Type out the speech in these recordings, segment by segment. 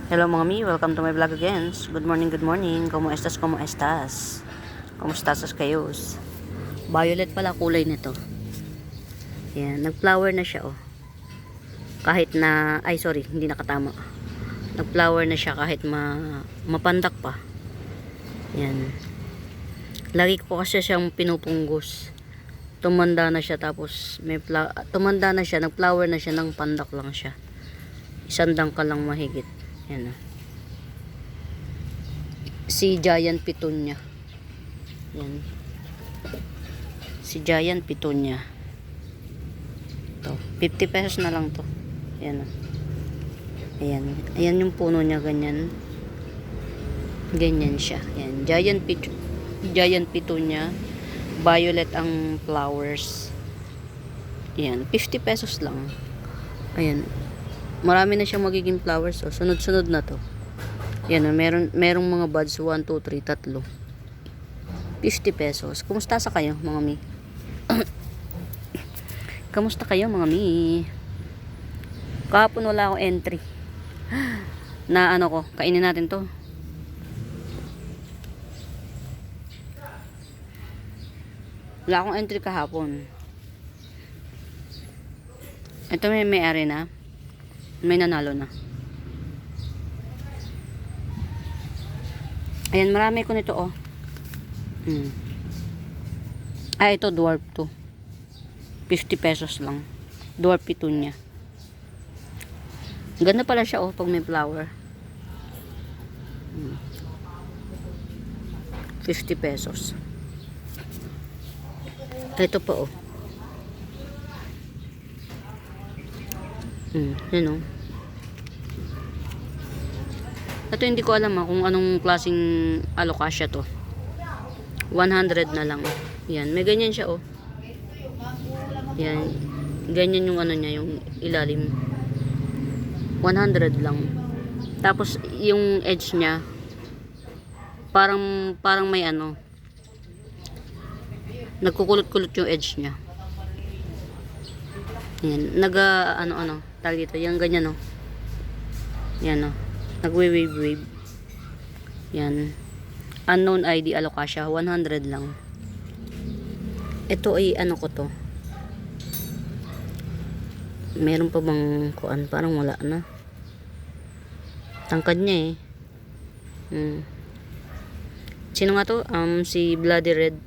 Hello mga mi, welcome to my vlog again. Good morning, good morning. ¿Cómo estás, cómo estás? ¿Cómo estás kayos? Violet pala kulay nito. Yan, nag-flower na siya oh. Kahit na, ay sorry, hindi nakatama. Nag-flower na siya kahit mapandak pa. Yan. Lagi ko kasi siyang pinupunggos. Tumanda na siya tapos tumanda na siya, nag-flower na siya ng pandak lang siya. Isang dangkal lang mahigit. Yan oh. Si Giant Petunia. Yan. Si Giant Petunia. To, 50 pesos na lang to. Yan oh. Ayan. Ayan yung puno niya, ganyan. Ganyan siya. Yan. Giant Petunia. Violet ang flowers. Yan. 50 pesos lang. Ayan. Marami na siyang magiging flowers. So, sunod-sunod na to. Yan. Merong mga buds. 1, 2, 3, 3. 50 pesos. Kumusta sa kayo, mga mi? Kamusta kayo, mga mi? Kahapon wala akong entry. Na ano ko, kainin natin to. Wala akong entry kahapon. Ito may-ari na. May nanalo na. Ayan, marami ko nito oh. Ito dwarf to. 50 pesos lang. Dwarf Petunia. Ganda pala siya oh pag may flower. 50 pesos. Ito pa oh. Yun oh. Ito hindi ko alam kung anong klaseng alocasia to. 100 na lang. Yan, may ganyan siya oh. Yan. Ganyan yung ano niya, yung ilalim. 100 lang. Tapos yung edge niya parang may ano. Nagkukulot-kulot yung edge niya. Yan, ano tawag dito, yung ganyan oh. Yan oh. Nagwe-wave. Yan. Unknown ID alocasia, 100 lang. Ito ay ano ko to. Meron pa bang kuan? Parang wala na. Tangkad niya eh. Sino nga to? Si Bloody Red.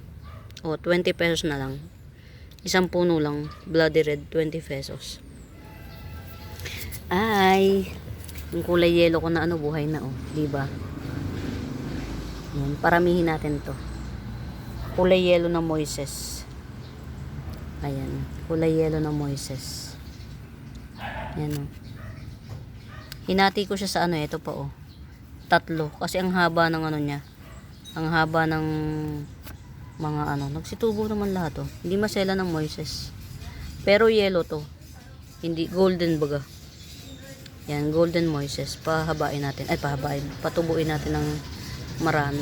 20 pesos na lang. Isang puno lang. Bloody Red, 20 pesos. Ay, yung kulay yellow ko na ano, buhay na oh. Diba? Yan, paramihin natin to. Kulay yellow na Moises. Ayan, kulay yellow na Moises. Yan oh. Hinati ko siya sa ano, ito pa oh. 3 kasi ang haba ng ano niya. Ang haba ng mga ano, nagsitubo naman lahat oh. Hindi masela ng Moises. Pero yellow to. Hindi golden baga. Yan, golden Moises. Pahabain natin. Ay, pahabain. Patubuin natin ng marami.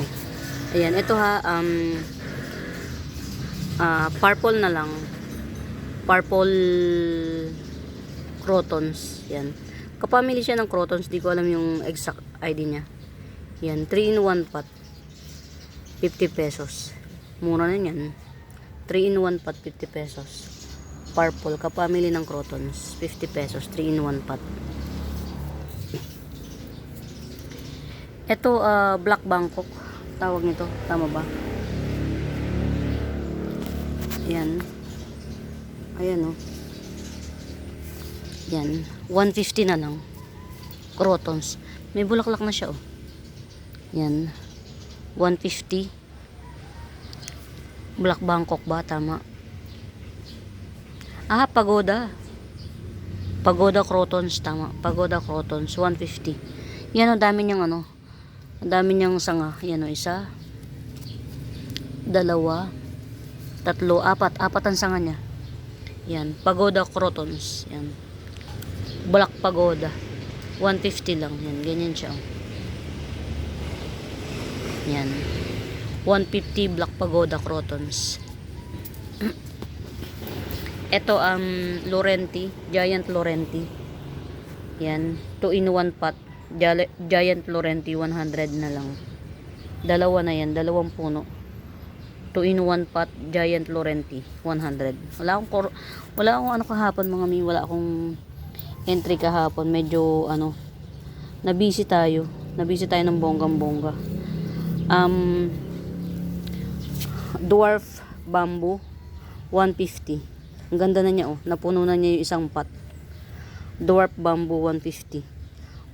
Ayan, ito ha, purple na lang. Purple crotons. Yan. Kapamili siya ng crotons. Di ko alam yung exact ID niya. Yan, 3-in-1 pot. 50 pesos. Mura na yan. 3-in-1 pot, 50 pesos. Purple. Kapamili ng crotons. 50 pesos. 3-in-1 pot. Ito, Black Bangkok. Tawag nito. Tama ba? Ayan. Ayan, oh. Yan. 150 na lang. Crotons. May bulaklak na siya, oh. Yan. 150. Black Bangkok ba? Tama. Pagoda. Pagoda Crotons. Tama. Pagoda Crotons. 150. Yan, oh. Dami niyang ano. Ang dami niyang sanga. Yan o, 1, 2, 3, 4. 4 ang sanga niya. Yan. Pagoda Crotons. Yan. Black Pagoda. 150 lang. Yan. Ganyan siya. Yan. 150 Black Pagoda Crotons. Ito Laurenti. Giant Laurenti. Yan. 2-in-1 pot. Giant Florenti, 100 na lang. Dalawa na yan, dalawang puno. 2 in 1 pot, Giant Florenti, 100. Wala akong ano kahapon mga mi, wala akong entry kahapon. Medyo ano, nabisi tayo ng bonggang-bongga. Dwarf bamboo, 150. Ang ganda na niya, oh. Napuno na niya yung isang pot. Dwarf bamboo, 150.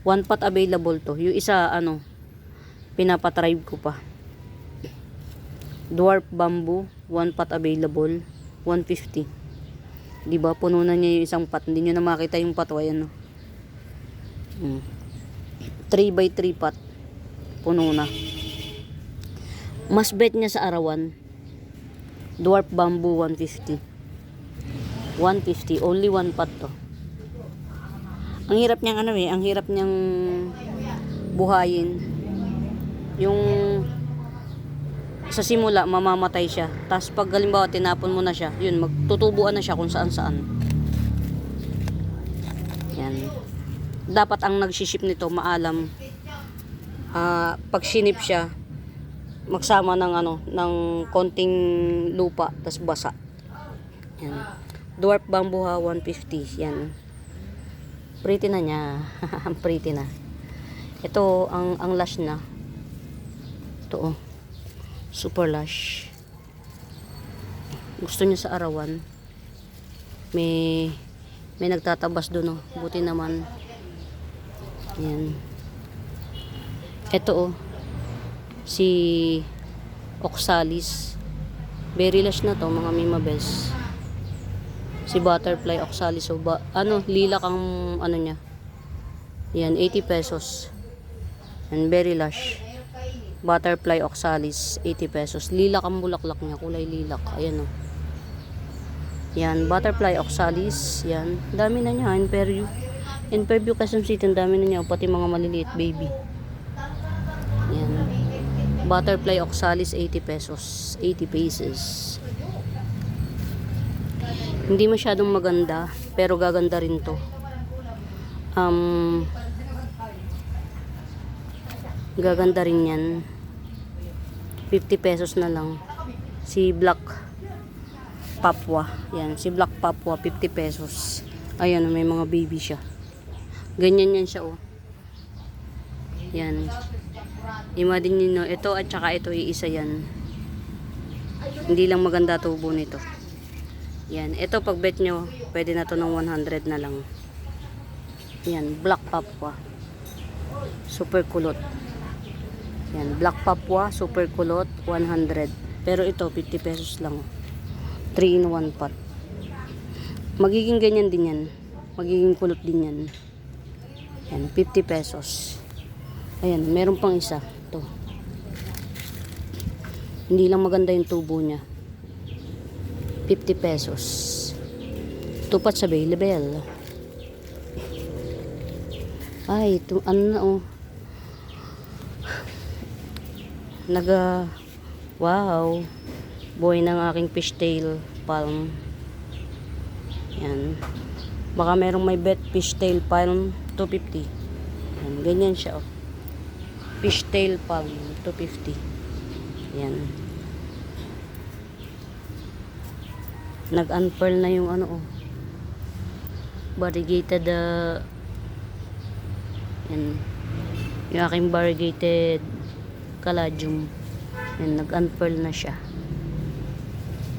1 pot available to. Yung isa, ano, pinapatribe ko pa. Dwarf bamboo, 1 pot available, 150. Diba, puno na niya yung isang pot. Hindi nyo na makita yung pot, ayan, no. 3x3 pot. Puno na. Mas bet niya sa arawan. Dwarf bamboo, 150. 150. Only 1 pot to. Ang hirap niyang ano ang hirap niyang buhayin. Yung sa simula, mamamatay siya. Tapos pag halimbawa tinapon mo na siya, yun, magtutubuan na siya kung saan saan. Yan. Dapat ang nagsiship nito, maalam. Pag sinip siya, magsama ng ano, ng konting lupa, tas basa. Yan. Dwarf bamboo, 150. Yan. Pretty na niya. Pretty na. Ito ang lush na. Ito, oh. Super lush. Gusto niya sa arawan. May nagtatabas doon, oh. Buti naman. Yan. Ito, oh. Si Oxalis. Very lush na to mga mimabels. Si Butterfly Oxalis, so lilac ang ano niya. Yan, 80 pesos. And very lush. Butterfly Oxalis, 80 pesos. Lilac ang bulaklak niya, kulay lilac. Ayan, oh. Yan, Butterfly Oxalis. Yan, dami na niya. In Fairview, Quezon City, dami na niya. Pati mga maliliit baby. Yan. Butterfly Oxalis, 80 pesos. 80 pesos. Hindi masyadong maganda, pero gaganda rin to. Gaganda rin yan. 50 pesos na lang. Si Black Papua. Yan, si Black Papua, 50 pesos. Ayan, may mga baby siya. Ganyan yan siya, oh. Yan. Imagine nyo, ito at saka ito, iisa yan. Hindi lang maganda tubo nito. Yan. Ito, pag bet nyo, pwede na to ng 100 na lang. Yan. Black Papua. Super kulot. Yan. Black Papua, super kulot, 100. Pero ito, 50 pesos lang. 3 in 1 pot. Magiging ganyan din yan. Magiging kulot din yan. Yan. 50 pesos. Ayan. Meron pang isa. Ito. Hindi lang maganda yung tubo niya. 50 pesos. Tupat sa available. Ay, ito, ano na, oh. Wow. Buhay ng aking fishtail palm. Yan. Baka merong may bet fishtail palm, 250. Yan, ganyan siya, oh. Fishtail palm, 250. Yan. Nag-unfurl na yung ano, oh. Variegated, yan. Yung aking variegated caladium. Yan, nag-unfurl na siya.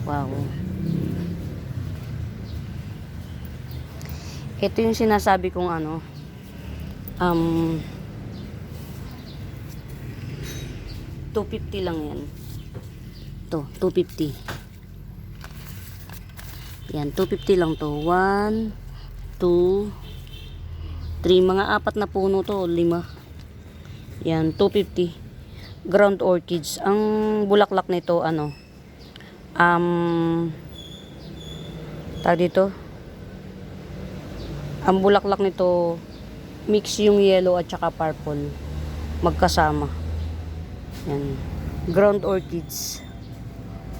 Wow. Ito yung sinasabi kong ano, 250 lang yan. Ito, 250. Yan, 250 lang to. 1, 2, 3. Mga 4 na puno to. 5. Yan, 250. Ground orchids. Ang bulaklak nito, ano, tawag dito, ang bulaklak nito, mix yung yellow at saka purple. Magkasama. Yan. Ground orchids.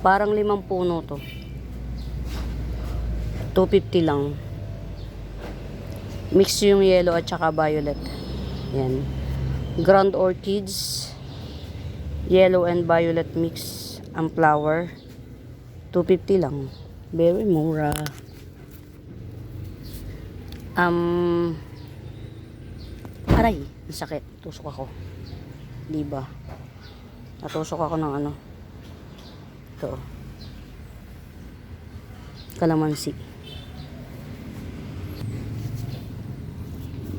Parang 5 puno to. 250 lang. Mix yung yellow at saka violet. Yan. Ground orchids. Yellow and violet mix. Ang flower. 250 lang. Very mura. Aray, ang sakit. Tusok ako. Diba? Natusok ako ng ano. Ito. Kalamansi.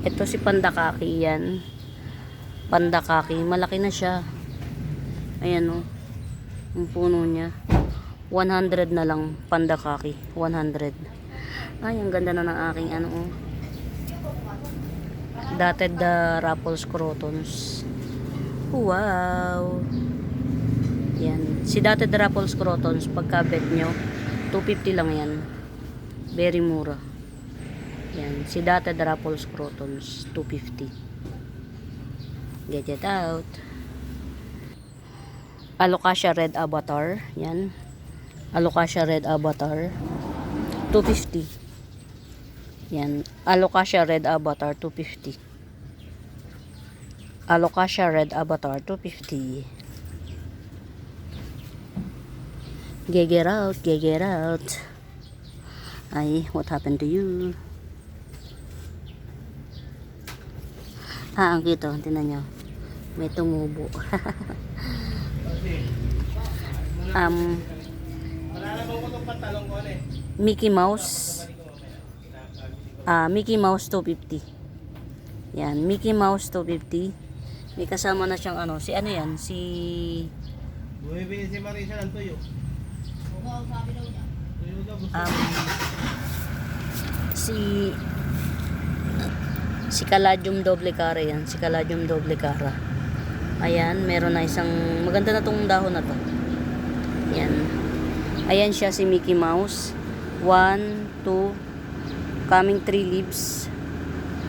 Ito si pandakaki yan. Pandakaki. Malaki na siya. Ayan o. Ang puno niya. 100 na lang. Pandakaki. 100. Ay, ang ganda na ng aking ano o. Dotted Raffles Crotons. Wow. Yan. Si Dotted Raffles Crotons, pagka bet nyo, 250 lang yan. Very mura. Yan. Si Dotted Raffles Crotons, 250. Get it out. Alocasia Red Avatar. Yan. Alocasia Red Avatar. 250. Yan. Alocasia Red Avatar, 250. Alocasia Red Avatar, 250. Get out, get out. Ay, what happened to you? Ang kito, tinan nyo. May tumubo. Mickey Mouse. Mickey Mouse 250. Yan, Mickey Mouse 250. May kasama na siyang ano, si ano yan, si bumibili si Marisa ng tuyo. Si Caladium doble cara yan, si Caladium doble cara. Ayan, meron na isang maganda na tong dahon na to. Yan. Ayan siya si Mickey Mouse. 1, 2, coming 3 leaves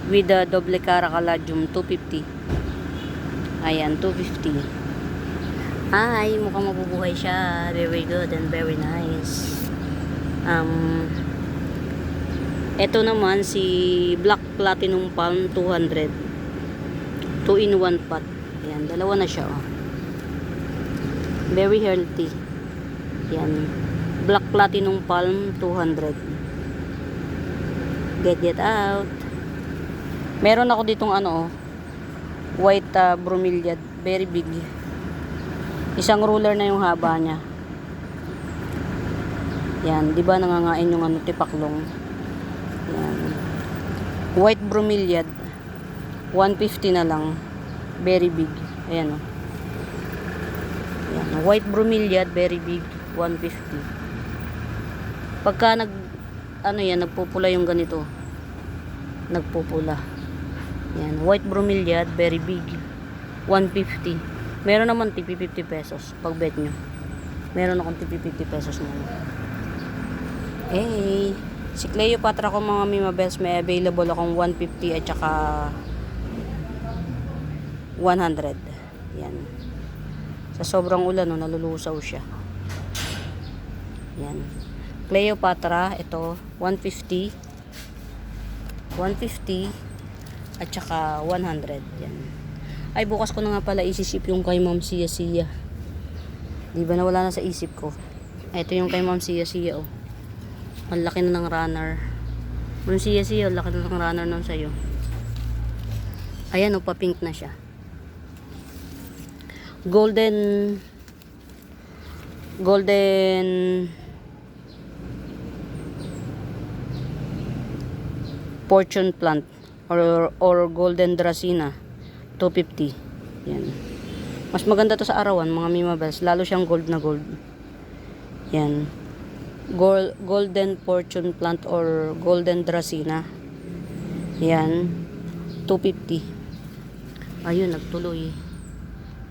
with the doble cara Caladium 250. Ayan, 250. Ay, mukhang mabubuhay siya. Very good and very nice. Ito naman si Black Platinum Palm 200. 2-in-1 pot. Ayan, dalawa na siya. Oh. Very healthy. Ayan. Black Platinum Palm 200. Get out. Meron ako ditong ano oh. White bromeliad, very big. Isang ruler na yung haba niya. Yan, 'di ba nangangain yung ano tipaklong. Yan. White bromeliad 150 na lang. Very big. Ayan oh. Yan, white bromeliad, very big, 150. Pagka nagpupula yung ganito. Nagpupula. Yan, white bromeliad, very big. 150. Meron naman tipi 50 pesos pag bet nyo. Meron akong tipi 50 pesos na. Hey, si Cleopatra ko mga Mima Bells, may available akong 150 at saka 100. Yan. Sa sobrang ulan, no, nalulusaw siya. Yan. Cleopatra, ito, 150. 150. At saka 100. Yan. Ay, bukas ko na nga pala isisip yung kay Ma'am Sia Sia. Di ba nawala na sa isip ko? Ito yung kay Ma'am Sia Sia, oh. Ang laki na ng runner. Ma'am Sia Sia, laki na ng runner nun sa'yo. Ayan, oh, pa-pink na siya. Golden fortune plant. Or golden dracena 250. Yan. Mas maganda to sa arawan mga Mima Bells, lalo siyang gold na gold. Yan. Golden fortune plant or golden dracena. Yan. 250. Ayun, nagtuloy.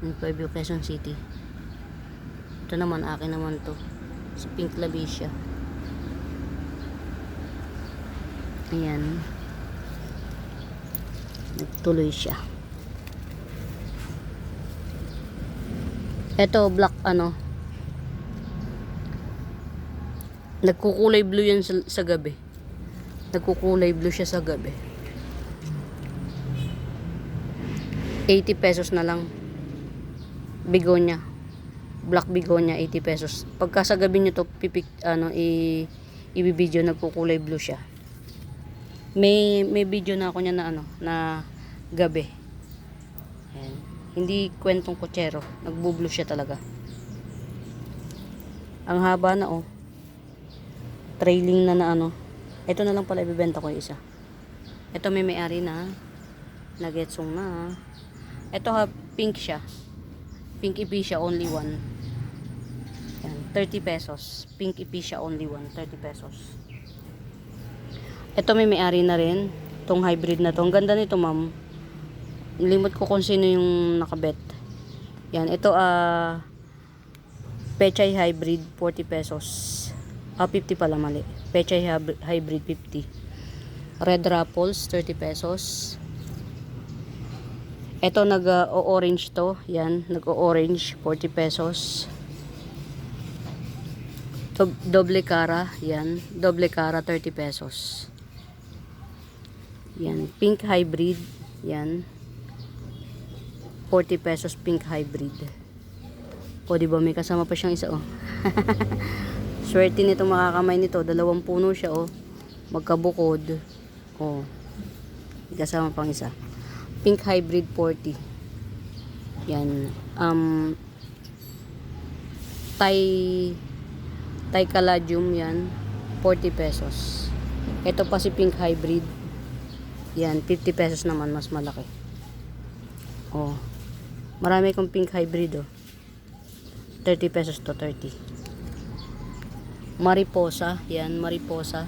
Yung Pueblo, Quezon City. Ito naman, akin naman to. Si Pink Labicia. Ayan. Nagtuloy siya. Ito, black ano. Nagkukulay blue yan sa gabi. Nagkukulay blue siya sa gabi. 80 pesos na lang. Begonia. Black begonia, 80 pesos. Pagka sa gabi nyo to, i-video, nagkukulay blue siya. May video na ako niya na na gabi. Ayan. Hindi kwentong kutsero. Nagbo-blue siya talaga. Ang haba na trailing na ito na lang pala ibebenta ko yung isa. Ito may-ari na. Nagetsong na. Ito pink siya. Pink epicea only 1. Yan, 30 pesos. Pink epicea only 1, 30 pesos. Ito may-ari na rin. Itong hybrid na to. Ang ganda nito, ma'am. Limot ko kung sino yung nakabet. Yan, ito Pechay hybrid 40 pesos. 50 pala, mali. Pechay hybrid 50. Red Raffles 30 pesos. Ito nag-orange to. Yan, nag-orange 40 pesos. Doble cara, yan. Doble cara 30 pesos. Yan, pink hybrid, yan. 40 pesos pink hybrid. O, di ba may kasama pa siyang isa, Swerte nito makakamay nito. 2 puno siya, magkabukod. May kasama pang isa. Pink hybrid 40. Yan. Thai caladium yan. 40 pesos. Ito pa si pink hybrid. Yan. 50 pesos naman. Mas malaki. Marami kong pink hybrid 30 pesos to 30. Mariposa. Yan. Mariposa.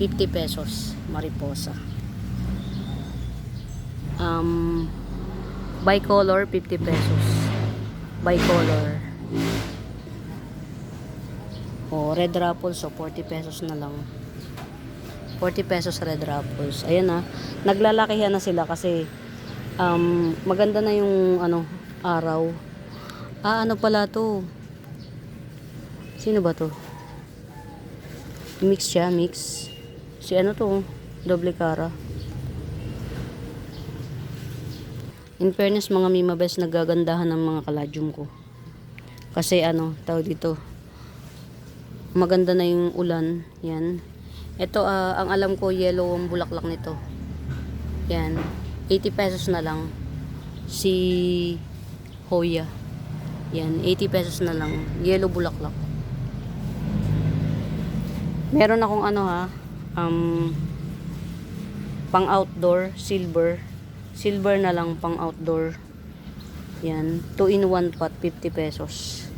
50 pesos. Mariposa. Bicolor 50 pesos. Bicolor. Red Raffles 40 pesos na lang. 40 pesos Red Raffles. Ayan naglalakihan na sila kasi maganda na yung araw. Ano pala to? Sino ba to? Mix siya, mix. Si to? Doble cara. In fairness, mga Mima Best, nagagandahan ng mga caladium ko. Kasi tawag dito, maganda na yung ulan. Yan. Ito, ang alam ko, yellow ang bulaklak nito. Yan. 80 pesos na lang. Si Hoya. Yan. 80 pesos na lang. Yellow bulaklak. Meron akong pang outdoor, silver. Silver na lang pang outdoor. Yan. 2-in-1 pot, 50 pesos.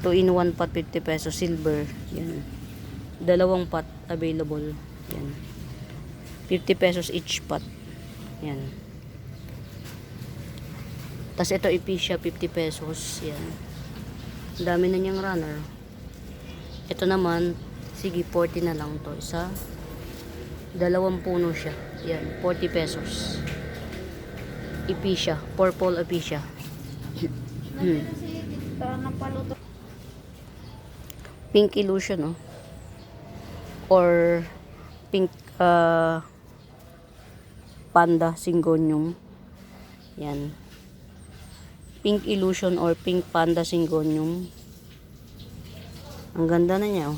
2-in-1 pot, 50 pesos. Silver. Yan. 2 pot available. Yan. 50 pesos each pot. Yan. Tas ito epicea, 50 pesos. Yan. Dami na niyang runner. Ito naman, sige, 40 na lang to. Isa. 2 puno siya. Yan. 40 pesos. Epicea, purple epicea. Pink illusion, or pink panda syngonium. Yan. Pink illusion or pink panda syngonium. Ang ganda na niya,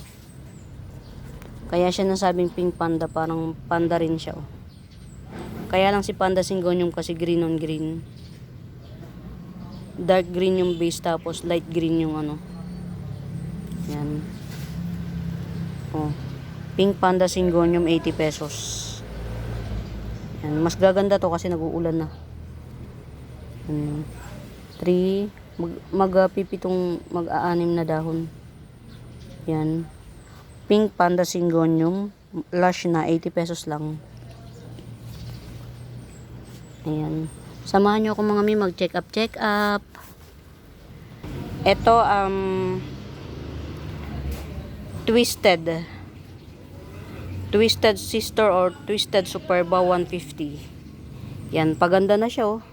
Kaya siya nasabing pink panda, parang panda rin siya, Kaya lang si panda syngonium kasi green on green. Dark green yung base, tapos light green yung Yan. Pink panda syngonium 80 pesos. Yan. Mas gaganda to kasi nag-uulan na. 3 mag-pipitong mag-aanim na dahon. Yan. Pink panda syngonium, lush na, 80 pesos lang. Ayan. Samahan nyo ako mga mi, mag-check up. Ito, Twisted Sister or Twisted Superba 150. Yan, paganda na siya,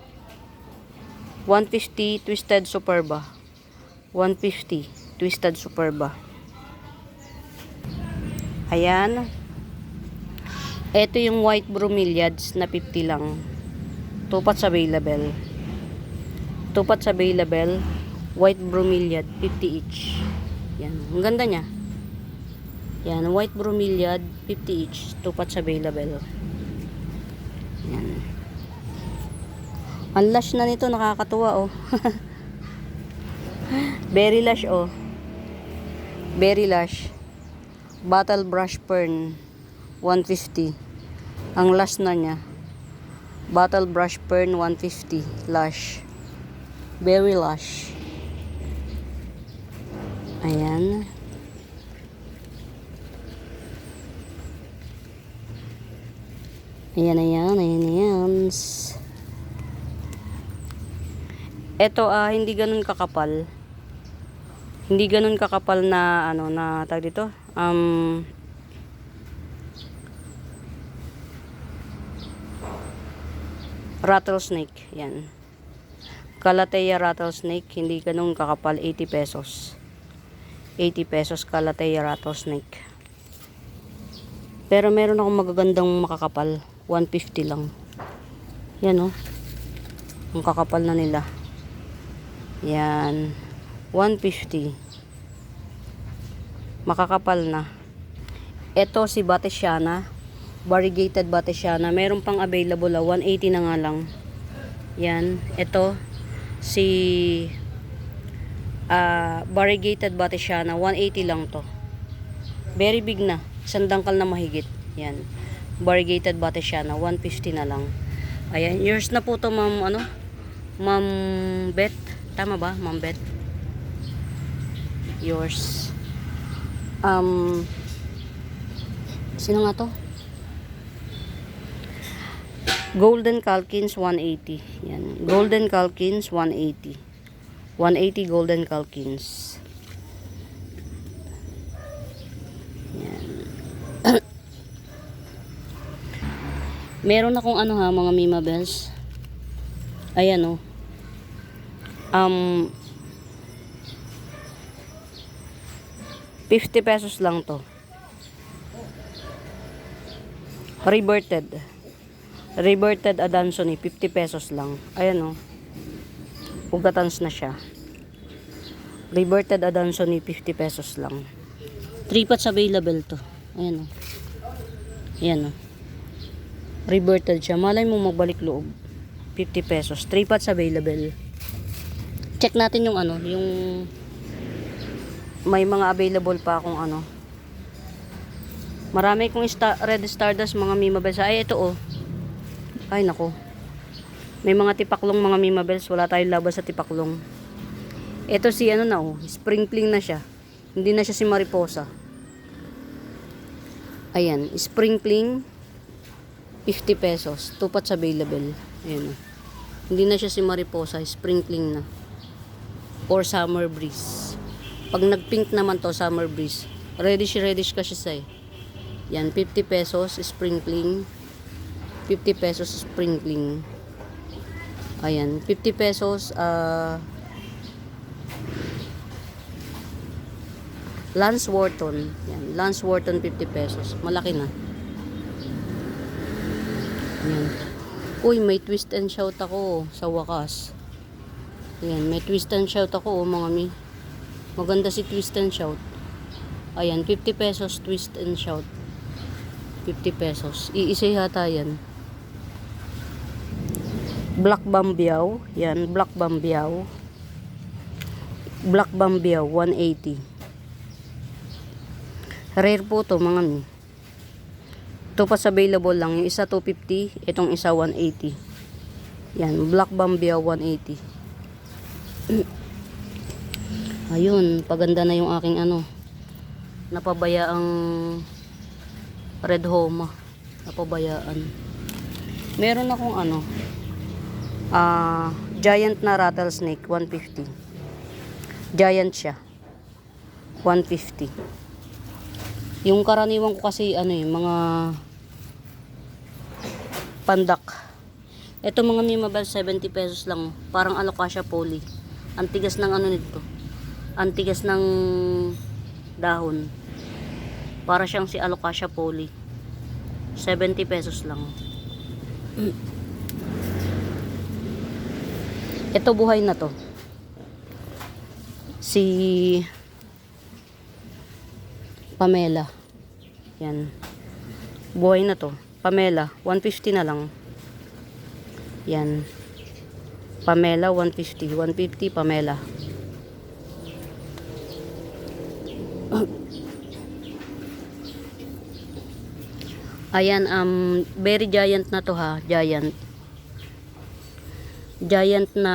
150 Twisted Superba. 150 Twisted Superba. Ayan. Ito yung white bromeliads na 50 lang. 2 pots available. 2 pots available. White bromeliad, 50 each. Yan. Ang ganda niya. Yan. White bromeliad, 50 each. 2 pots available. Yan. Ang lush na nito. Nakakatuwa, oh. Berry lush, oh. Berry lush. Bottle brush fern, 150. Ang lush na niya. Bottle brush fern, 150. Lush. Berry lush. Ayan. Ayan. Ito, hindi ganun kakapal. Hindi ganun kakapal na, na tag dito. Rattlesnake. Yan. Calathea rattlesnake. Hindi ganun kakapal. 80 pesos. 80 pesos Calathea rattlesnake. Pero meron akong magagandang makakapal. 150 lang. Yan, oh. Ang kakapal na nila. Yan. 150. Makakapal na. Ito si Batesiana. Variegated Batesiana. Meron pang available. 180 na nga lang. Yan. Ito si variegated Batesiana. 180 lang to. Very big na. Isang dangkal na mahigit. Yan. Variegated Batesiana. 150 na lang. Ayan. Yours na po to, ma'am. Ma'am Bet. Tama ba? Ma'am Bet. Yours. Sino nga to? Golden Calkins 180. Yan. Golden Calkins 180. 180 Golden Calkins. Yan. Meron akong mga Mima Bells. Ayan, oh. 50 pesos lang to. Reverted Adansony, 50 pesos lang. Ayan, oh. Ugatans na siya. Reverted Adansony, 50 pesos lang. 3 pots available to. Ayan, oh. Ayan, oh. Reverted siya. Malay mo magbalik loob. 50 pesos. 3 pots available. Check natin yung yung may mga available pa akong marami kong red stardust mga Mima Bells. Ay, ito, oh. Ay, nako. May mga tipaklong mga Mima Bells. Wala tayong labas sa tipaklong. Ito si sprinkling na siya. Hindi na siya si mariposa. Ayan, sprinkling 50 pesos. 2 pots available. Ayan, oh. Hindi na siya si mariposa, sprinkling na. Or summer breeze. Pag nag-pink naman to, summer breeze. Reddish kasi siya, Yan, 50 pesos sprinkling. 50 pesos sprinkling. Ayan, 50 pesos Lance Wharton. Yan, Lance Wharton 50 pesos. Malaki na. Yan. Uy, may twist and shout ako sa wakas. Ayan, may twist and shout ako, mga mi. Maganda si twist and shout. Ayan, 50 pesos twist and shout. 50 pesos. Iisa yata yan. Black Bambiao. Yan, Black Bambiao. Black Bambiao, 180. Rare po to, mga mi. Ito pa available lang. Yung isa 250, itong isa 180. Yan, Black Bambiao 180. Ayun, paganda na yung aking napabayaang red homa. Napabayaan. Meron akong giant na rattlesnake, 150. Giant siya. 150. Yung karaniwan ko kasi mga pandak. Ito mga Mima Bells, 70 pesos lang. Parang alocasia poly. Ang tigas ng nito. Ang tigas ng dahon. Para siyang si alocasia poly. 70 pesos lang. Ito buhay na to. Si Pamela. Yan. Buhay na to. Pamela, 150 na lang. Yan. Pamela, 150. 150, Pamela. Ayan, very giant na to ha. Giant. Giant na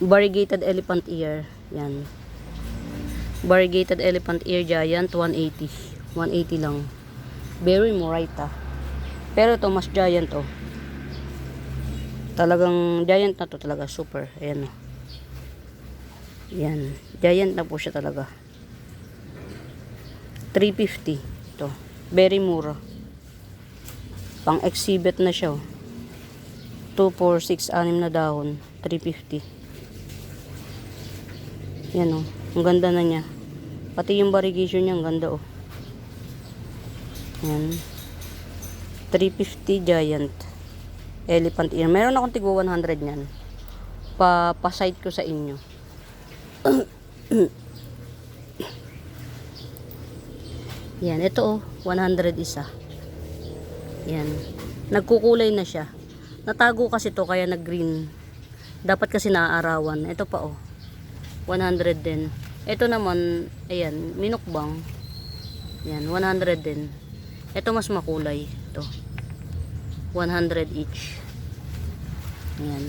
variegated elephant ear. Yan. Variegated elephant ear giant, 180. 180 lang. Very Moraita. Pero to mas giant to. Talagang giant na to talaga. Super. Ayan o. Yan. Giant na po siya talaga. 350. Ito. Very mura. Pang exhibit na siya. 2, 4, 6, 6 na dahon. 350. Yan o. Ang ganda na niya. Pati yung variegation niya. Ang ganda o. Yan. 350 giant. Elephant ear. Meron akong tigwa 100 niyan. Pa-site ko sa inyo. Yan, ito oh, 100 isa. Yan. Nagkukulay na siya. Natago kasi to kaya nag-green. Dapat kasi naaarawan. Ito pa oh. 100 din. Ito naman, ayan, minukbang. Yan, 100 din. Ito mas makulay. Ito. 100 each. Yan.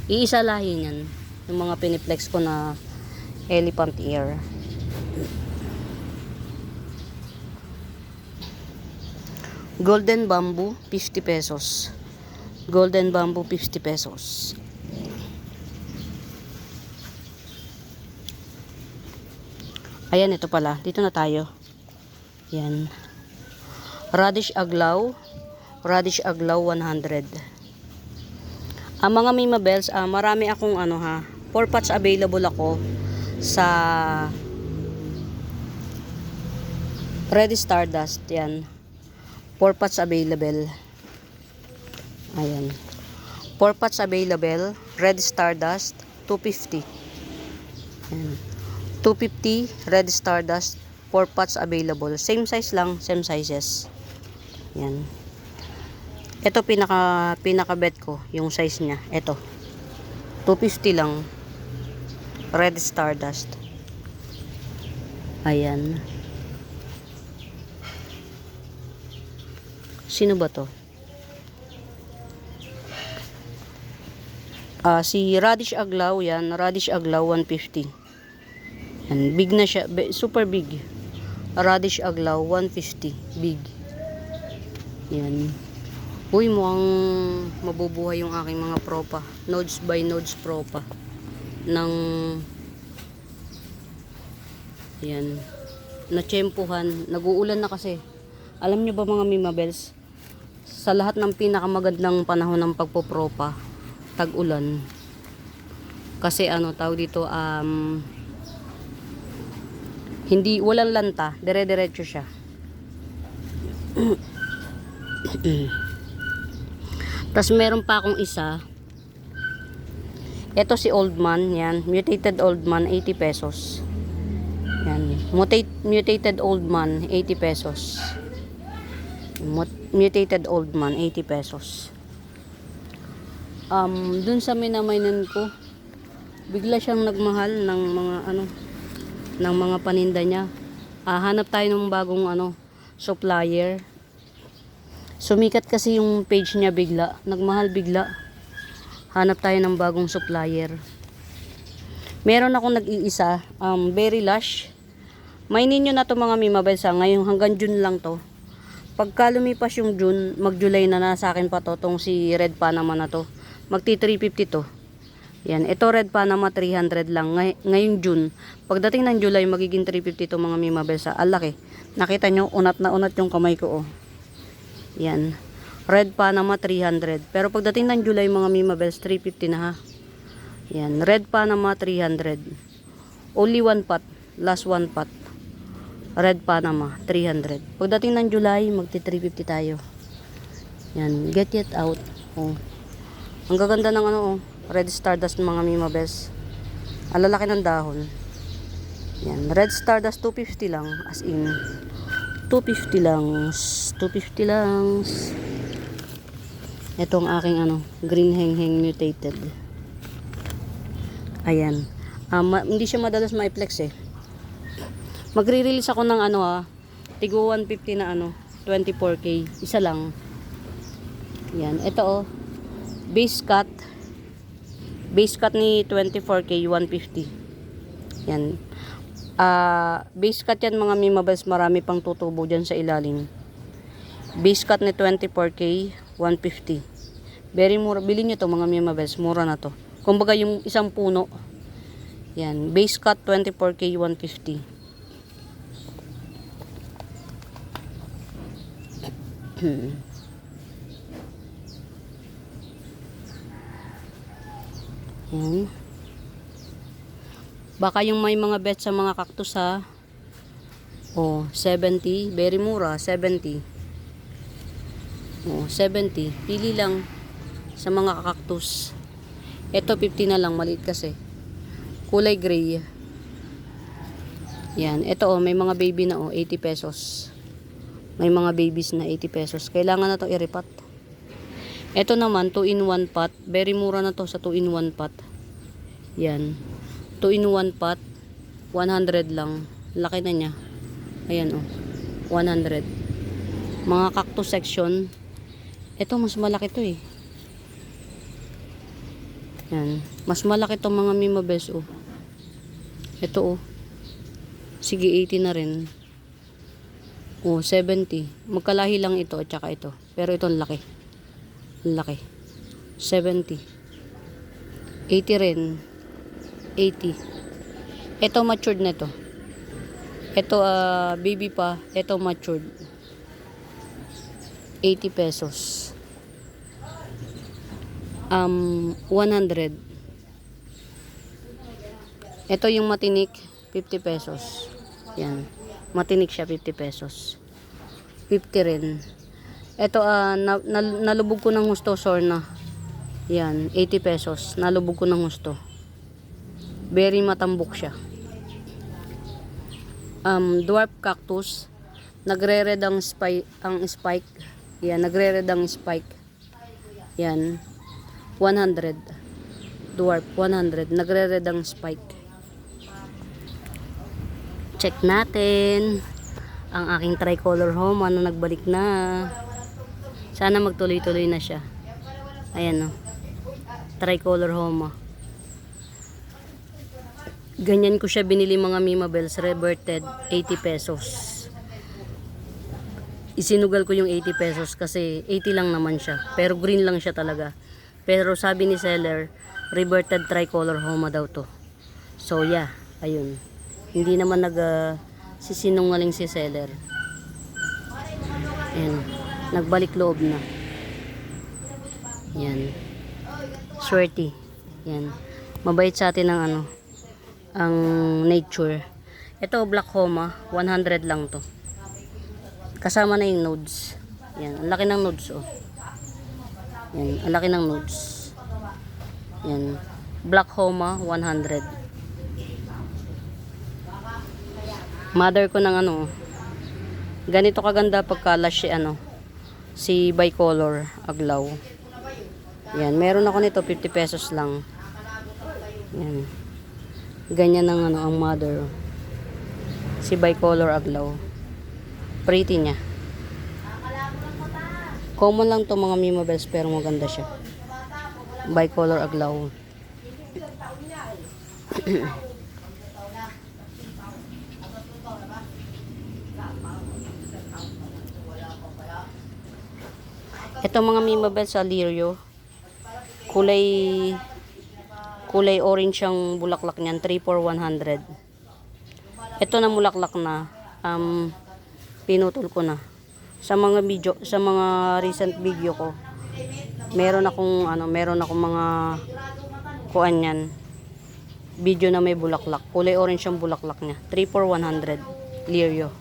Iisa lahi niyan. Yung mga piniplex ko na elephant ear. Golden bamboo, 50 pesos. Golden bamboo, 50 pesos. Ayan, ito pala. Dito na tayo. Yan. Radish aglaw. Radish aglaw, 100. Ang mga Mima Bells, marami akong 4 pots available ako sa Red Stardust. Yan. 4 pots available. Ayan. 4 pots available. Red Stardust, 250. Ayan. 250 Red Stardust. 4 pots available. Same size lang. Same sizes. Ayan. Ito pinaka bet ko. Yung size niya. Ito. 250 lang. Red Stardust. Ayan. Sino ba to? Si Radish Aglaw yan. Radish Aglaw 150. Yan. Big na siya. Super big. Radish Aglaw 150. Big. Yan. Uy, mukhang mabubuhay yung aking mga propa. Nodes by nodes propa. Ng yan. Natsyempuhan. Nag-uulan na kasi. Alam nyo ba mga Mima Bells? Sa lahat ng pinakamagandang panahon ng pagpopropa, tag-ulan. Kasi tawag dito, hindi, walang lanta, dire-diretso siya. Tapos meron pa akong isa. Ito si Old Man, yan, mutated Old Man, 80 pesos. Yan, mutated Old Man, 80 pesos. Mutated Old Man, 80 pesos. Dun sa minamainan ko, bigla siyang nagmahal ng mga ng mga paninda niya. Hanap tayo ng bagong supplier. Sumikat kasi yung page niya bigla, nagmahal bigla. Hanap tayo ng bagong supplier. Meron akong nag-iisa, Berry Lush. Mainin nyo na to mga Mima Bells, ngayon hanggang June lang to. Pagka lumipas yung June, mag-July na sa akin pa to, tong si Red Panama na to. Magti 350 to. Yan, ito Red Panama 300 lang. Ngayong June, pagdating ng July, magiging 350 to mga Mima Bells. Alaki. Nakita nyo, unat na unat yung kamay ko. Oh. Yan. Red Panama 300. Pero pagdating ng July mga Mima Bells, 350 na ha. Yan, Red Panama 300. Only one pot. Last one pot. Red Panama 300. Pagdating ng July, magti 350 tayo. Yan, get it out. Oh. Ang gaganda ng ano, oh, red stardust mga mimabes. Ang lalaki ng dahon. Yan, red stardust 250 lang, as in 250 lang. 250 lang. Ito ang aking ano, green heng-heng mutated. Ayan. Hindi siya madalas ma-flex eh. Magre-release ako ng ano tigo 150 na ano, 24K. Isa lang. Yan, ito oh. Base cut. Base cut ni 24K 150. Yan. Base cut yan mga mimabels, marami pang tutubo dyan sa ilalim. Base cut ni 24K 150. Very mura. Bilhin nyo to mga mimabels, mura na to. Kumbaga yung isang puno. Yan, base cut 24K 150. Yan. Baka yung may mga bet sa mga cactus ha. Oh, 70. Very mura, 70. Oh, 70. Pili lang sa mga cactus. Ito 50 na lang, maliit kasi. Kulay gray. Yan, ito oh, may mga baby na oh, 80 pesos. May mga babies na 80 pesos. Kailangan na to i-repat. Ito naman 2 in 1 pot. Very mura na to sa 2 in 1 pot. Yan. 2 in 1 pot. 100 lang. Laki na niya. Ayan oh. 100. Mga cactus section. Ito mas malaki to eh. Yan. Mas malaki to mga mimabes oh. Ito oh. Sige 80 na rin. Oh 70. Magkalahi lang ito at saka ito. Pero ito ang laki. Laki. 70. 80 rin. 80. Ito matured na to. Ito baby pa. Ito matured. 80 pesos. 100. Ito yung matinik, 50 pesos. Yan. Matinik siya, 50 pesos. 50 rin. Ito, nalubog ko ng husto, Sorna. Yan, 80 pesos. Nalubog ko ng husto. Very matambok siya. Dwarf cactus. Nagre-red ang spike. Yan, nagre-red ang spike. Yan. 100. Dwarf, 100. Nagre-red ang spike. Check natin ang aking tricolor homa na nagbalik na. Sana magtuloy-tuloy na siya. Ayan o. Tricolor homa. Ganyan ko siya binili mga mimabels. Reverted 80 pesos. Isinugal ko yung 80 pesos kasi 80 lang naman siya. Pero green lang siya talaga. Pero sabi ni seller, reverted tricolor homa daw to. So yeah, ayun. Hindi naman sisinungaling si seller. Ayan. Nagbalik loob na. Yan. Swerte. Yan. Mabait sa atin ang ano, ang nature. Ito black homa, 100 lang to. Kasama na yung nodes. Yan, ang laki ng nodes oh. Yan, ang laki ng nodes. Yan. Black homa, 100. Mother ko ng ano, ganito kaganda pagka-lash si bicolor aglaw. Yan, meron ako nito 50 pesos lang. Yan. Ganyan ng ang mother. Si bicolor aglaw. Pretty niya. Common lang to mga mimabels pero maganda siya. Bicolor aglaw. Ito mga mimabels sa lirio. Kulay orange ang bulaklak niyan, 3 for 100. Ito na bulaklak na. Pinutol ko na. Sa mga recent video ko. Meron akong mga kuan yan. Video na may bulaklak. Kulay orange ang bulaklak niya. 3 for 100. Lirio.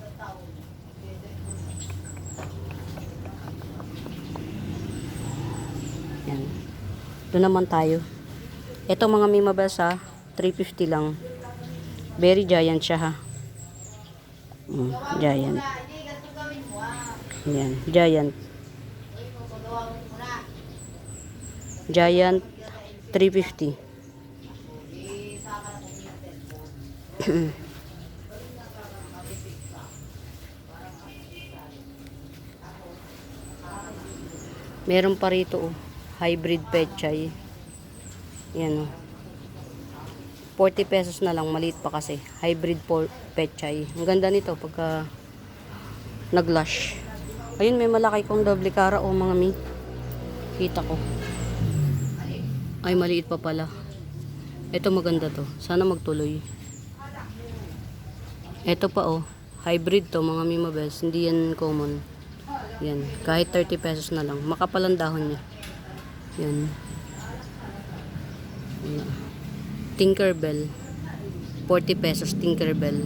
Yan. Doon naman tayo. Ito mga Mima Bells ha, 350 lang. Very giant siya ha. Giant. Yan, giant. Giant 350. Meron pa rito oh, hybrid pechay. Yan oh. 40 pesos na lang, maliit pa kasi. Hybrid pechay. Ang ganda nito pagka naglush. Ayun, may malaki kong doble cara oh mga mi. Kita ko. Ay, maliit pa pala. Ito maganda to. Sana magtuloy. Ito pa oh. Hybrid to mga Mima Bells. Hindi yan common. Yan. Kahit 30 pesos na lang. Makapal ang dahon niya. Yan. Yan. Tinkerbell. 40 pesos Tinkerbell.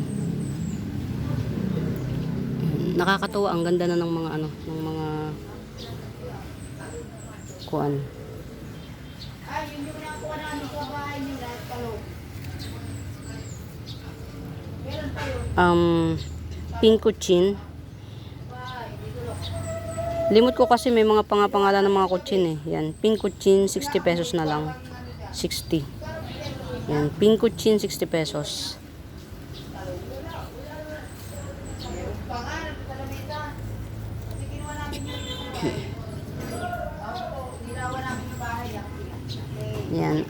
Nakakatuwa. Ang ganda na ng mga ano. Ng mga kuan. Pink chin. Limot ko kasi may mga pangalan ng mga kutsin eh. Yan, pink chin 60 pesos na lang. 60. Yan, pink chin 60 pesos. Yan,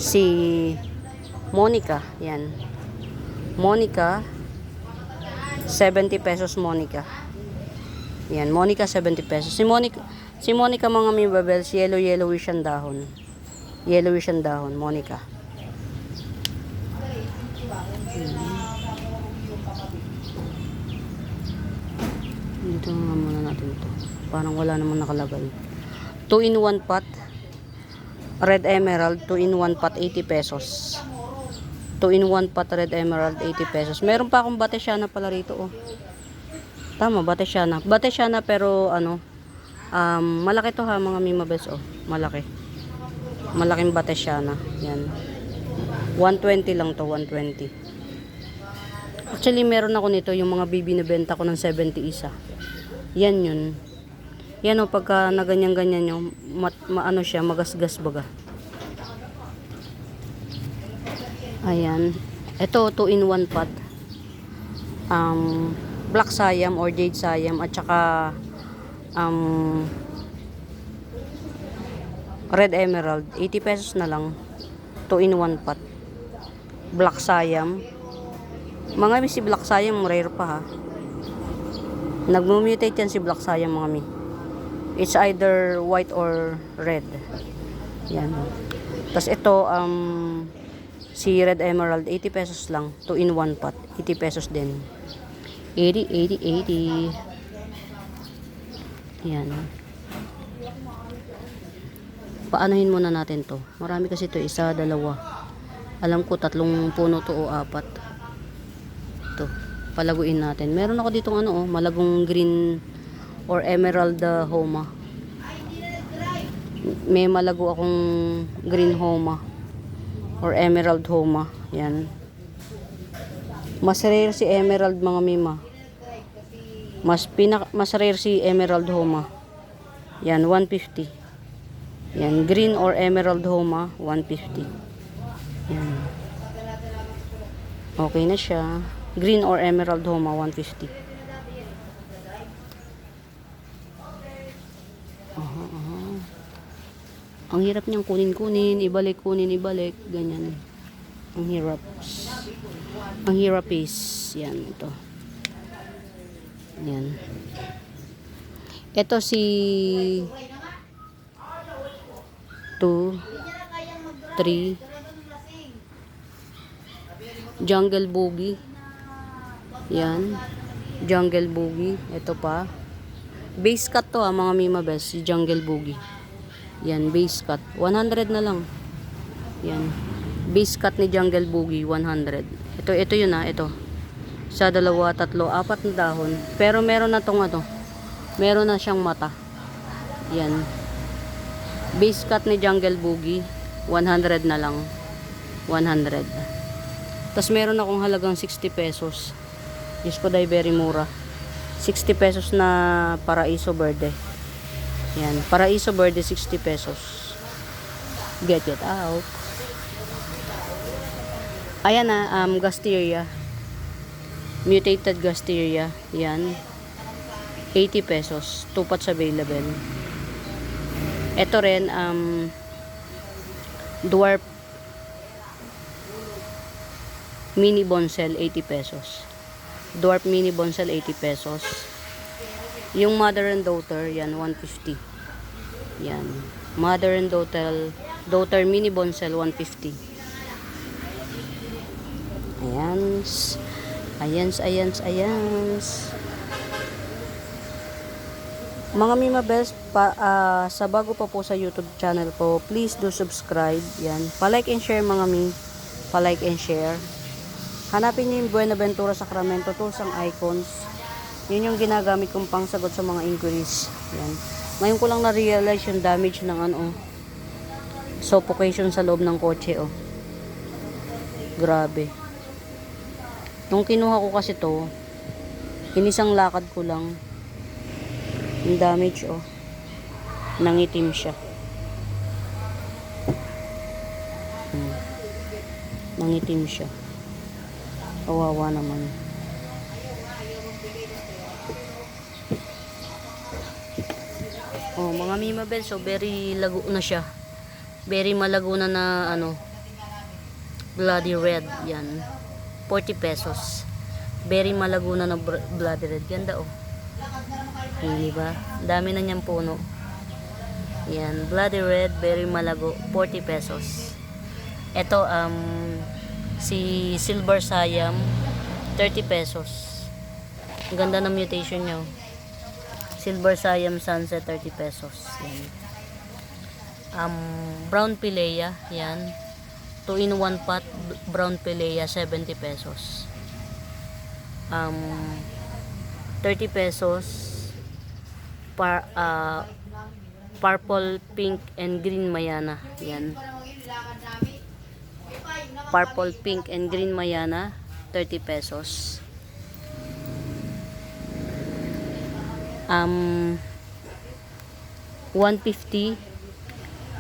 si Monica, yan. Monica 70 pesos Monica. Yan, Monica 70 pesos. Si Monica mga Mima Bells, yellowish ang dahon. Yellowish ang dahon, Monica. Dito nga muna natin ito. Parang wala namang nakalagay. 2-in-1 pot. Red Emerald, 2-in-1 pot, 80 pesos. 2-in-1 pot Red Emerald, 80 pesos. Meron pa akong Batesiana pala rito, oh. Tama, Batesiana. Batesiana pero, ano, malaki to ha, mga Mima Bells, oh. Malaki. Malaking Batesiana. Yan. 120 lang to, 120. Actually, meron ako nito, yung mga binibenta ko ng 70 isa. Yan yun. Yan, oh, pagka na ganyan-ganyan yung, maano siya, magasgas baga. Ayan. Ito, 2-in-1 pot. Black Siam or Jade Siam at saka Red Emerald. 80 pesos na lang. 2-in-1 pot. Black Siam. Mga mi, si Black Siam, rare pa ha. Nagmumutate yan si Black Siam mga mi. It's either white or red. Yan. Tapos ito, si Red Emerald, 80 pesos lang. 2-in-1 pot. 80 pesos din. 80. Yan. Paanohin muna natin to. Marami kasi to. Isa, dalawa. Alam ko, 3 puno to o 4. Ito. Palaguin natin. Meron ako ditong ano, malagong green or emerald homa. May malago akong green homa or emerald homa. Yan. Mas rare si emerald mga Mima. Mas rare si emerald homa. Yan, 150. Yan, green or emerald homa, 150. Yan. Okay na siya. Green or emerald homa, 150. Ang hirap niyang kunin, ibalik, ganyan. Ang hirap. Ang hirap is, yan, ito. Yan. Ito si 2, 3, Jungle Boogie. Yan. Jungle Boogie. Ito pa. Base cut to mga Mima Bells, si Jungle Boogie. Yan, base cut. 100 na lang. Yan. Base cut ni Jungle Boogie, 100. Ito yun ito. Sa 2, 3, 4 na dahon. Pero meron na tong ano. Meron na siyang mata. Yan. Base cut ni Jungle Boogie, 100 na lang. 100. Tapos meron akong halagang 60 pesos. Diyos ko, dahil very mura. 60 pesos na Paraiso Verde. Yan. Paraiso Verde, 60 pesos. Get it out. Ayan na, Gasteria. Mutated Gasteria. Yan. 80 pesos. 2 pots available. Ito rin, Dwarf Mini Bonsel, 80 pesos. Dwarf Mini Bonsel, 80 pesos. Yung Mother and Daughter, yan, 150. Yan. Mother and Daughter Mini Bonsel, 150. Ayans. Ayans, ayans, ayans. Mga Mima Bells, sa bago pa po sa YouTube channel ko, please do subscribe. Yan. Pa-like and share mga mi. Pa-like and share. Hanapin niyo yung Buenaventura Sacramento Tools ang icons. Yun yung ginagamit kong pangsagot sa mga inquiries. Yan. Ngayon ko lang na-realize yung damage ng suffocation sa loob ng kotse. Oh. Grabe. Nung kinuha ko kasi to, inisang lakad ko lang. Yung damage, oh. Nangitim siya. Nangitim siya. Kawawa naman. Oh, mga Mima Bells, so very lago na siya. Very malago na bloody red. Yan. 40 pesos. Very malago na bloody red. Ganda, oh. Diba? Dami na niyang puno. Yan, bloody red, very malago, 40 pesos. Ito, si Silver Siam, 30 pesos. Ang ganda ng mutation niya. Silver Siam Sunset, 30 pesos. Yan. Brown Pilea, yan. 2-in-1 pot, Brown Pilea, 70 pesos. 30 pesos. Purple, pink, and green Mayana. Yan. Purple, pink, and green Mayana, 30 pesos. 150.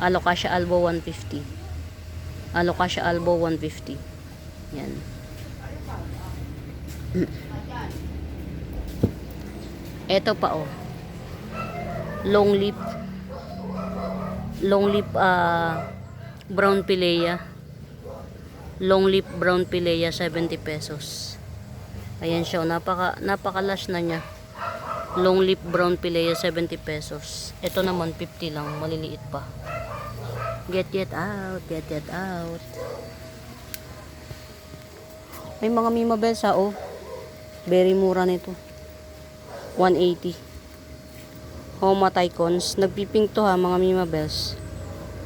Alocasia Albo, 150. Alocasia Albo, 150. Yan. Ito pa, oh. Long lip brown pilea. Long lip brown pilea, 70 pesos. Ayan siya, napaka-lash na niya. Long lip brown pilea, 70 pesos. Ito naman 50 lang, maliliit pa. Get it out, get it out. May mga Mima Bells, oh. Very mura nito. 180. Homa Tycons. Nagpipink to, ha, mga Mima Bells.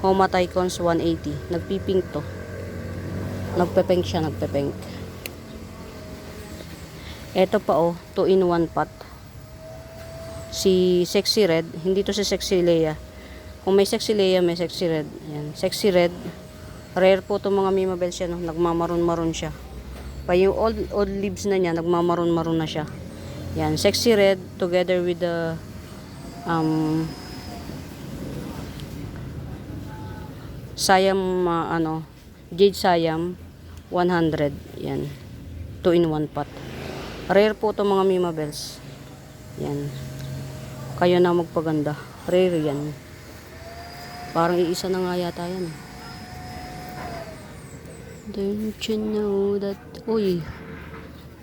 Homa Tycons, 180. Nagpipink to. Nagpepink siya, nagpepink. Ito pa, oh. 2-in-1 pot. Si Sexy Red. Hindi to si Sexy Leia. Kung may Sexy Leia, may Sexy Red. Yan. Sexy Red. Rare po to mga Mima Bells yan. Nagmamaroon-maroon siya. Pa yung old leaves na niya, nagmamaroon-maroon na siya. Yan. Sexy Red together with the Siam, Jade Siam, 100. Yan. 2-in-1 pot. Rare po to mga Mima Bells. Yan. Kayo na magpaganda. Rare yan. Parang iisa na nga yata yan. Don't you know that... Uy.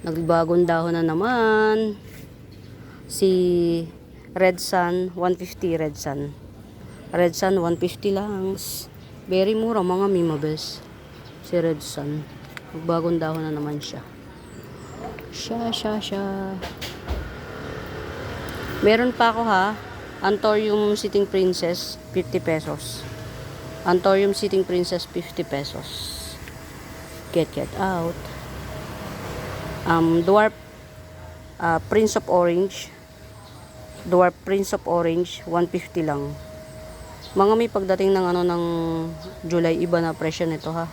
Nagbagong dahon na naman. Si Red Sun, 150 Red Sun. Red Sun, 150 lang. Very mura mga Mima Bells. Si Red Sun. Magbagong dahon na naman siya. Siya. Meron pa ako, ha. Anthurium Sitting Princess, 50 pesos. Anthurium Sitting Princess, 50 pesos. Get out. Dwarf Prince of Orange, Dwarf Prince of Orange, 150 lang. Mga may pagdating ng ano ng July, iba na presyo nito ha.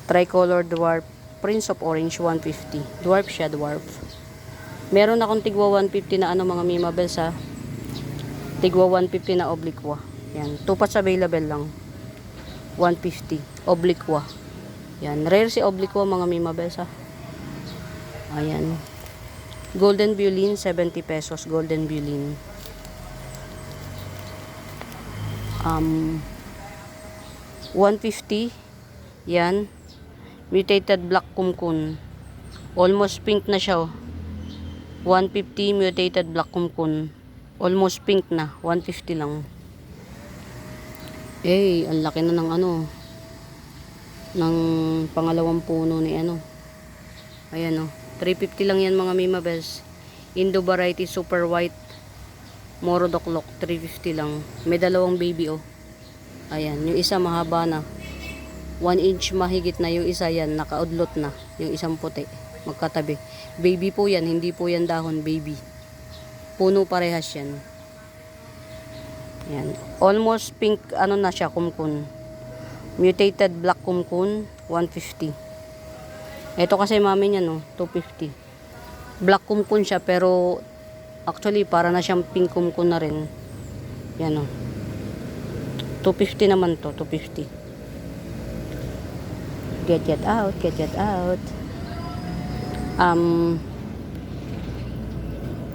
Tricolor Dwarf Prince of Orange, 150. Dwarf siya, dwarf. Meron akong tigwa 150 na ano mga Mima Bells ha. Tigwa 150 na obliqua. Yan, 2 parts available lang. 150 obliqua. Yan, rare si obliqua mga Mima Bells ha. Ayan. Golden Violin, 70 pesos. Golden Violin. 150. Yan. Mutated Black Kumkun. Almost pink na siya. 150 Mutated Black Kumkun. Almost pink na. 150 lang. Eh, ang laki na ng ano. Ng pangalawang puno ni ano. Ayan o. 350 lang yan mga Mima Bells. Indo variety super white. Morodoklok. 350 lang. May dalawang baby o. Ayan. Yung isa mahaba na. 1 inch mahigit na. Yung isa yan. Nakaudlot na. Yung isang puti. Magkatabi. Baby po yan. Hindi po yan dahon. Baby. Puno parehas yan. Yan. Almost pink ano na siya. Kumkun. Mutated black kumkun. 150. Ito kasi mami niya no. 250. Black kumkun siya. Pero actually para na siyang pink kumkun na rin. Yan o. 250 naman to. 250. Get out. Get out.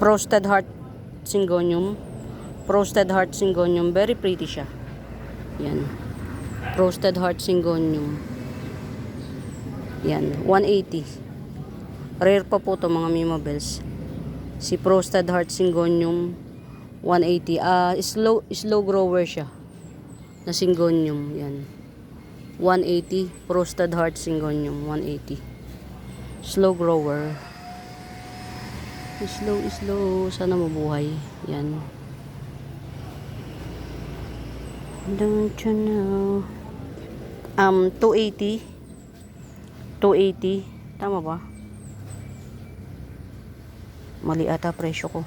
Frosted Heart Syngonium. Frosted Heart Syngonium. Very pretty siya. Yan. Frosted Heart Syngonium. Yan. 180. Rare pa po to mga Mima Bells. Si Frosted Heart Syngonium. 180. Slow grower siya. Na Syngonium. Yan. 180. Frosted Heart Syngonium. 180. Slow grower. Slow. Sana mabuhay. Yan. Don't you know? 280. 280. Tama ba? Mali ata presyo ko.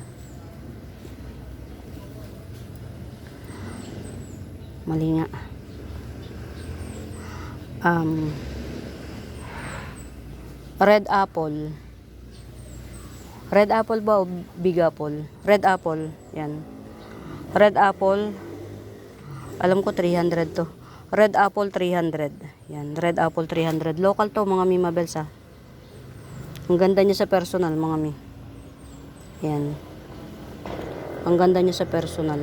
Mali nga. Red apple. Red apple ba o big apple? Red apple. Yan. Red apple. Alam ko 300 to. Red apple 300. Yan. Red apple 300. Local to mga Mima Bells ha. Ang ganda niya sa personal mga mi. Yan. Ang ganda niya sa personal.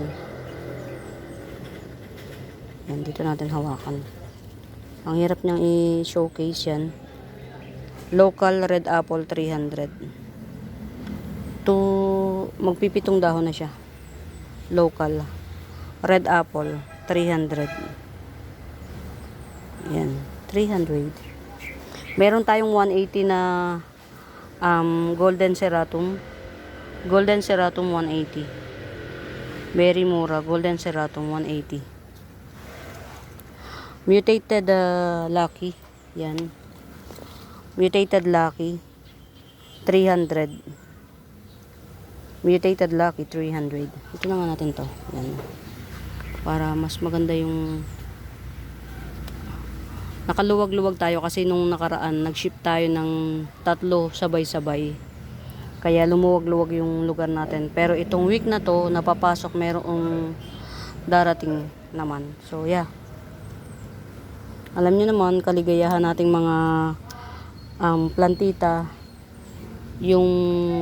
Yan. Dito natin hawakan. Ang hirap niyang i-showcase yan. Local red apple 300. Magpipitong dahon na siya. Local red apple 300. Yan, 300. Meron tayong 180 na golden ceratum. Golden ceratum 180. Very mura, golden ceratum 180. Mutated lucky. Yan. Mutated lucky 300. Mutated lucky 300. Ito na nga natin to. Yan. Para mas maganda yung nakaluwag-luwag tayo kasi nung nakaraan nag-ship tayo ng 3 sabay-sabay. Kaya lumuwag-luwag yung lugar natin. Pero itong week na to napapasok merong darating naman. So yeah. Alam niyo naman kaligayahan nating mga plantita, yung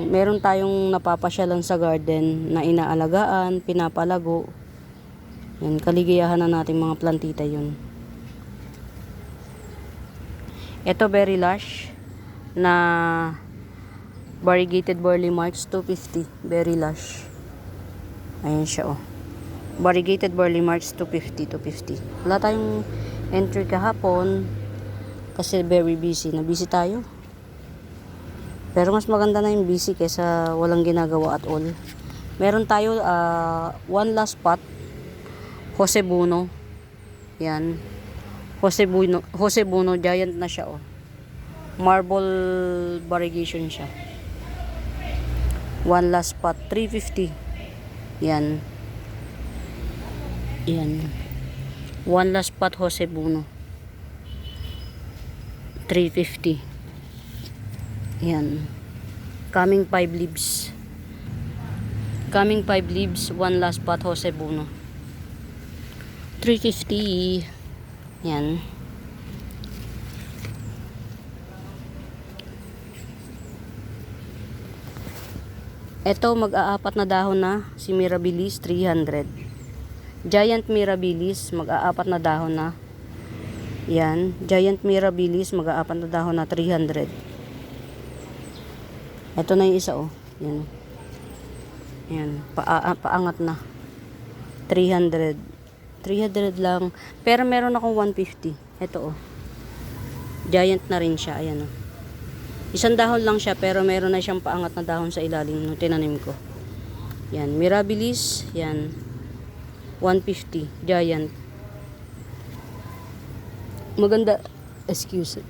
meron tayong napapasyalan sa garden na inaalagaan, pinapalago. Yan, kaligayahan na nating mga plantita yun. Ito Berry Lush na variegated barley marks 250. Berry Lush. Ayan siya oh. Variegated barley marks 250. Wala tayong entry kahapon kasi very busy. Na-busy tayo. Pero mas maganda na yung busy kaysa walang ginagawa at all. Meron tayo one last pot. Jose Buno. Yan. Jose Buno. Giant na siya oh. Marble variegation siya. One last pot, 350. Yan. Yan. One last pot, Jose Buno. 350. Yan. Coming 5 leaves. Coming 5 leaves, one last pot, Jose Buno. 350. Yan. Ito, mag-aapat na dahon na si Mirabilis, 300. Giant Mirabilis, mag-aapat na dahon na. Yan. Giant Mirabilis, mag-aapat na dahon na, 300. Ito na yung isa, oh. Yan. Yan. Paangat na. 300. 300 lang. Pero meron akong 150. Ito, oh. Giant na rin siya. Ayan, oh. Isang dahon lang siya, pero meron na siyang paangat na dahon sa ilalim nung tinanim ko. Yan. Mirabilis. Yan. 150. Giant. Maganda.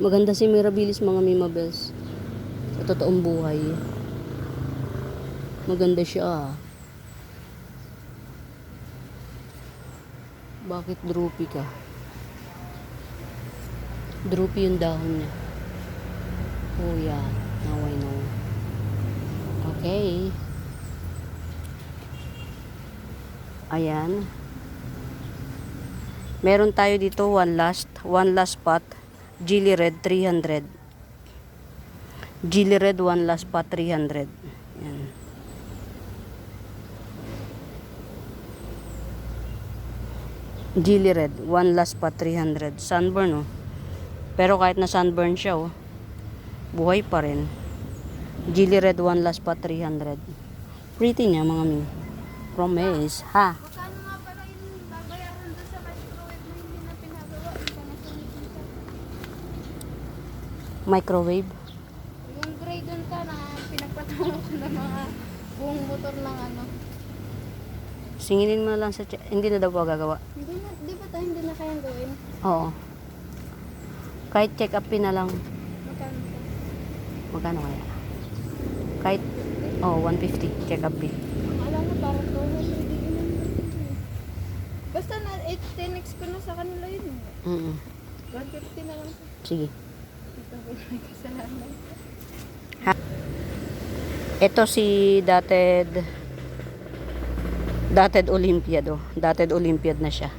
Maganda si Mirabilis, mga Mima Bells. Sa totoong buhay. Maganda siya. Bakit droopy ka? Droopy yung dahon niya. Oh yeah, now I know. Okay. Ayan. Meron tayo dito one last pot. Gilly Red 300. Gilly Red one last pot 300. Ayan. Gilly Red one last pot 300. Sunburn, oh. Pero kahit na sunburn siya, oh, buhay pa rin. Gilly Red one last pot 300. Pretty niya, mga mi. Promise, ha? Magkano nga pala yung babayaran doon sa microwave na hindi na pinagawa? Microwave. Yung gray doon ka na pinagpatanong ko ng mga buong motor ng ano. Singilin mo na lang sa hindi na daw gagawa. Hindi na, di ba tayo hindi na kayang gawin? Oo. Kahit check up na lang. Magkano ka? Magkano kaya? Kahit 150 check up fee. Alam mo, parang daw na hindi naman. Basta na 10x ko na sa kanila yun. 150 na lang. Sige. Ito ko may kasalanan. Ito si Dated Olympiad, oh. Dated Olympiad na siya.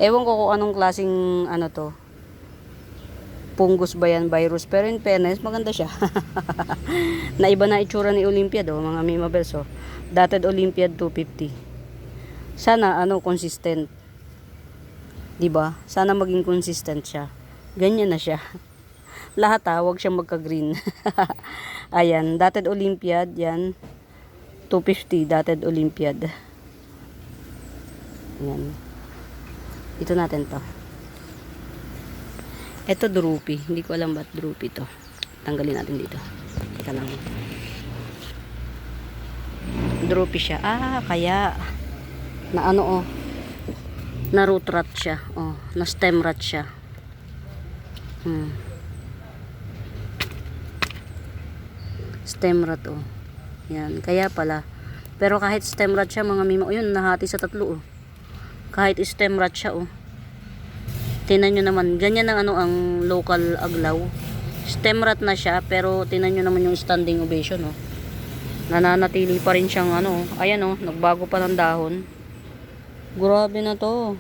Ewan ko kung anong klaseng ano to. Fungus ba yan, virus? Pero in fairness, maganda siya. Naiba na itsura ni Olympiad, oh, mga Mima Bells, oh. Dated Olympiad 250. Sana consistent. 'Di ba? Sana maging consistent siya. Ganyan na siya. Lahat wag siyang magka-green. Ayan, Dated Olympiad, yan. 250 Dated Olympiad. Ayan. Ito natin to. Ito droopy. Hindi ko alam ba't droopy to. Tanggalin natin dito. Teka lang. Droopy siya. Kaya na na root rot siya. Na stem rot siya. Stem rot, oh. Yan. Kaya pala. Pero kahit stem rot siya, mga Mima, yun, nahati sa tatlo, oh. Kahit stem rot siya, oh. Tinan nyo naman, ganyan ang ang local aglaw. Stem rot na siya, pero tinan nyo naman yung standing ovation, oh. Nananatili pa rin siyang ayan, oh, nagbago pa ng dahon. Grabe na to.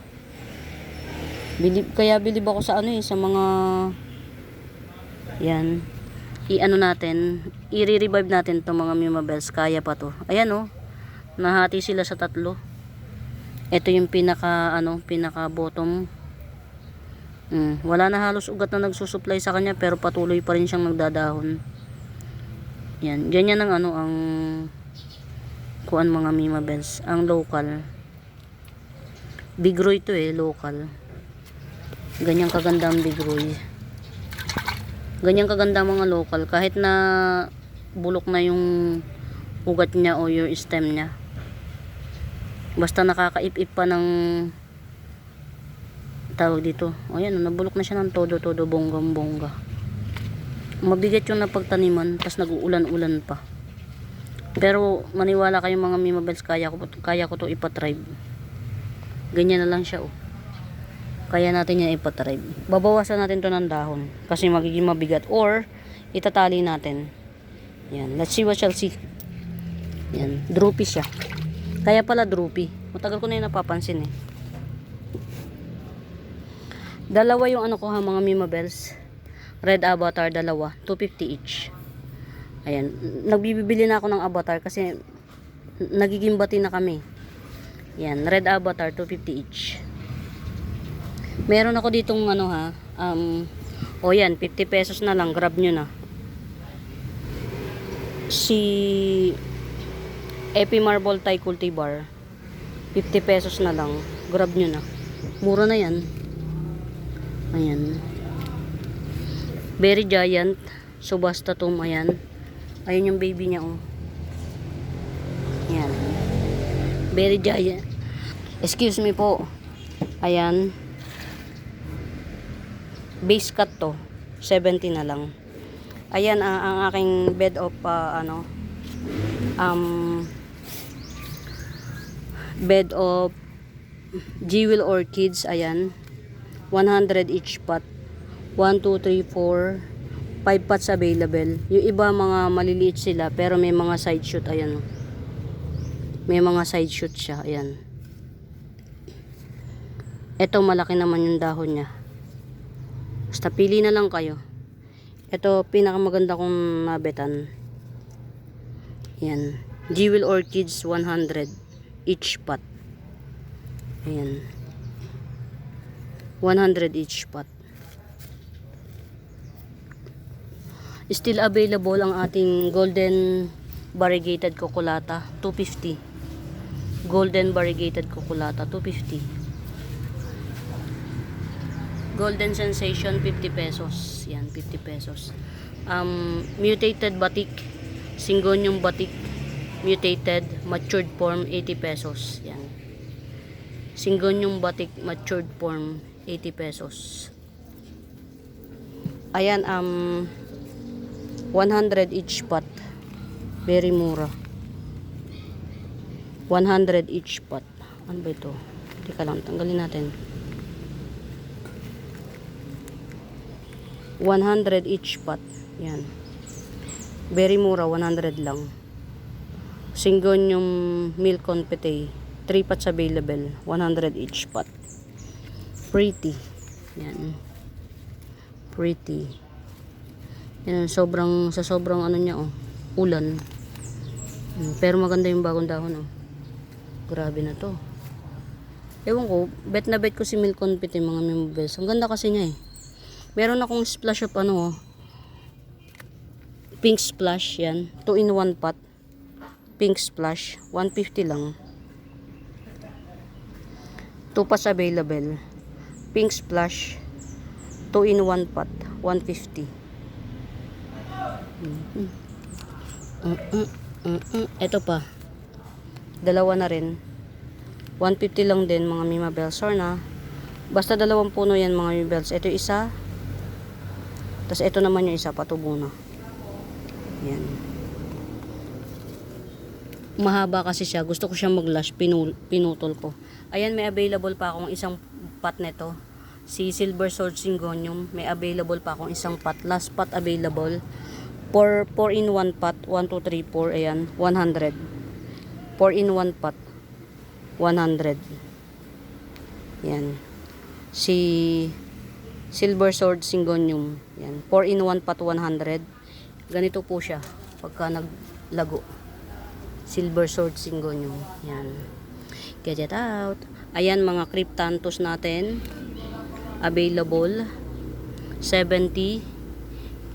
Kaya bilib ako sa sa mga yan. Natin, i-revive natin to, mga Mima Bells. Kaya pa to. Ayan, oh. Nahati sila sa tatlo. Ito yung pinaka bottom. Wala na halos ugat na nagsusupply sa kanya, pero patuloy pa rin siyang nagdadahon. Yan, ganyan ang ang kuan, mga Mima Bells, ang local. Bigroy to, local. Ganyang kaganda ang bigroy. Ganyang kaganda mga local, kahit na bulok na yung ugat niya o yung stem niya. Basta nakakaip-ip pa ng tawag dito. Ayan, nabulok na siya ng todo, bonggang-bongga. Mabigat yung napagtaniman, tas nag-uulan-ulan pa. Pero maniwala kayong mga Mimabels, kaya ko to ipatribe. Ganyan na lang siya oh. Kaya natin yan ipatribe. Babawasan natin to ng dahon kasi magiging mabigat, or itatali natin. Yan, let's see what shall see. Yan, droopy siya. Kaya pala droopy. Matagal ko na yung napapansin eh. Dalawa yung ano ko ha, mga Mimabels. Red Avatar, dalawa, 250 each. Ayan, nagbibili na ako ng Avatar kasi nagiging bati na kami. Yan, Red Avatar, 250 each. Meron ako ditong ano ha, o yan, 50 pesos na lang, grab nyo na. Si Epi Marble Thai Cultivar, 50 pesos na lang, grab nyo na. Mura na yan. Ayan. Very Giant, Subastatum, ayan. Ayun yung baby niya oh. Ayan. Very Giant. Excuse me po. Ayan. Base cut to, 70 na lang. Ayan ang aking bed of bed of jewel orchids. Ayan, 100 each pot. 1, 2, 3, 4 5 pots available. Yung iba mga maliliit sila pero may mga side shoot. Ayan, may mga side shoot siya. Ayan, eto malaki naman yung dahon nya. Basta pili na lang kayo. Ito pinakamaganda kong nabetan. Yan, jewel orchids, 100 each pot. Ayan, 100 each pot. Still available ang ating golden variegated cuculata, 250. Golden variegated cuculata, 250. Golden Sensation, 50 pesos. Yan, 50 pesos. Mutated batik, Syngonium batik, mutated, matured form, 80 pesos. Yan. Syngonium batik, matured form, 80 pesos. Ayan, 100 each pot. Very mura. 100 each pot. Ano ba ito? Teka lang, tanggalin natin. 100 each pot. Yan. Very mura, 100 lang. Syngonium milk confete, 3 pots available, 100 each pot. Pretty. Yan. Pretty. Yan, sa sobrang ano niya oh, ulan. Pero maganda yung bagong dahon oh. Grabe na to. Ewan ko, bet na bet ko si milk confete, mga Mimabels. Ang ganda kasi niya eh. Meron akong splash of ano, pink splash, yan, 2 in 1 pot, pink splash, 150 lang. 2 pots available, pink splash, 2 in 1 pot, 150. Ito pa, dalawa na rin, 150 lang din, mga Mimabels. Or na, basta dalawang puno yan, mga Mimabels. Ito isa, tapos ito naman yung isa, patubo na. Yan. Mahaba kasi siya. Gusto ko siyang mag-lash. Pinutol ko. Ayan, may available pa akong isang pot nito. Si Silver Sword Syngonium. May available pa akong isang pot. Last pot available. 4 in 1 pot. 1, 2, 3, 4. Ayan, 100. 4 in 1 pot. 100. Yan. Si Silver Sword Syngonium. Yan. 4 in 1 pot, 100. Ganito po siya pagka naglago. Silver Sword Syngonium. Yan. Get it out. Ayan, mga cryptanthus natin. Available. 70,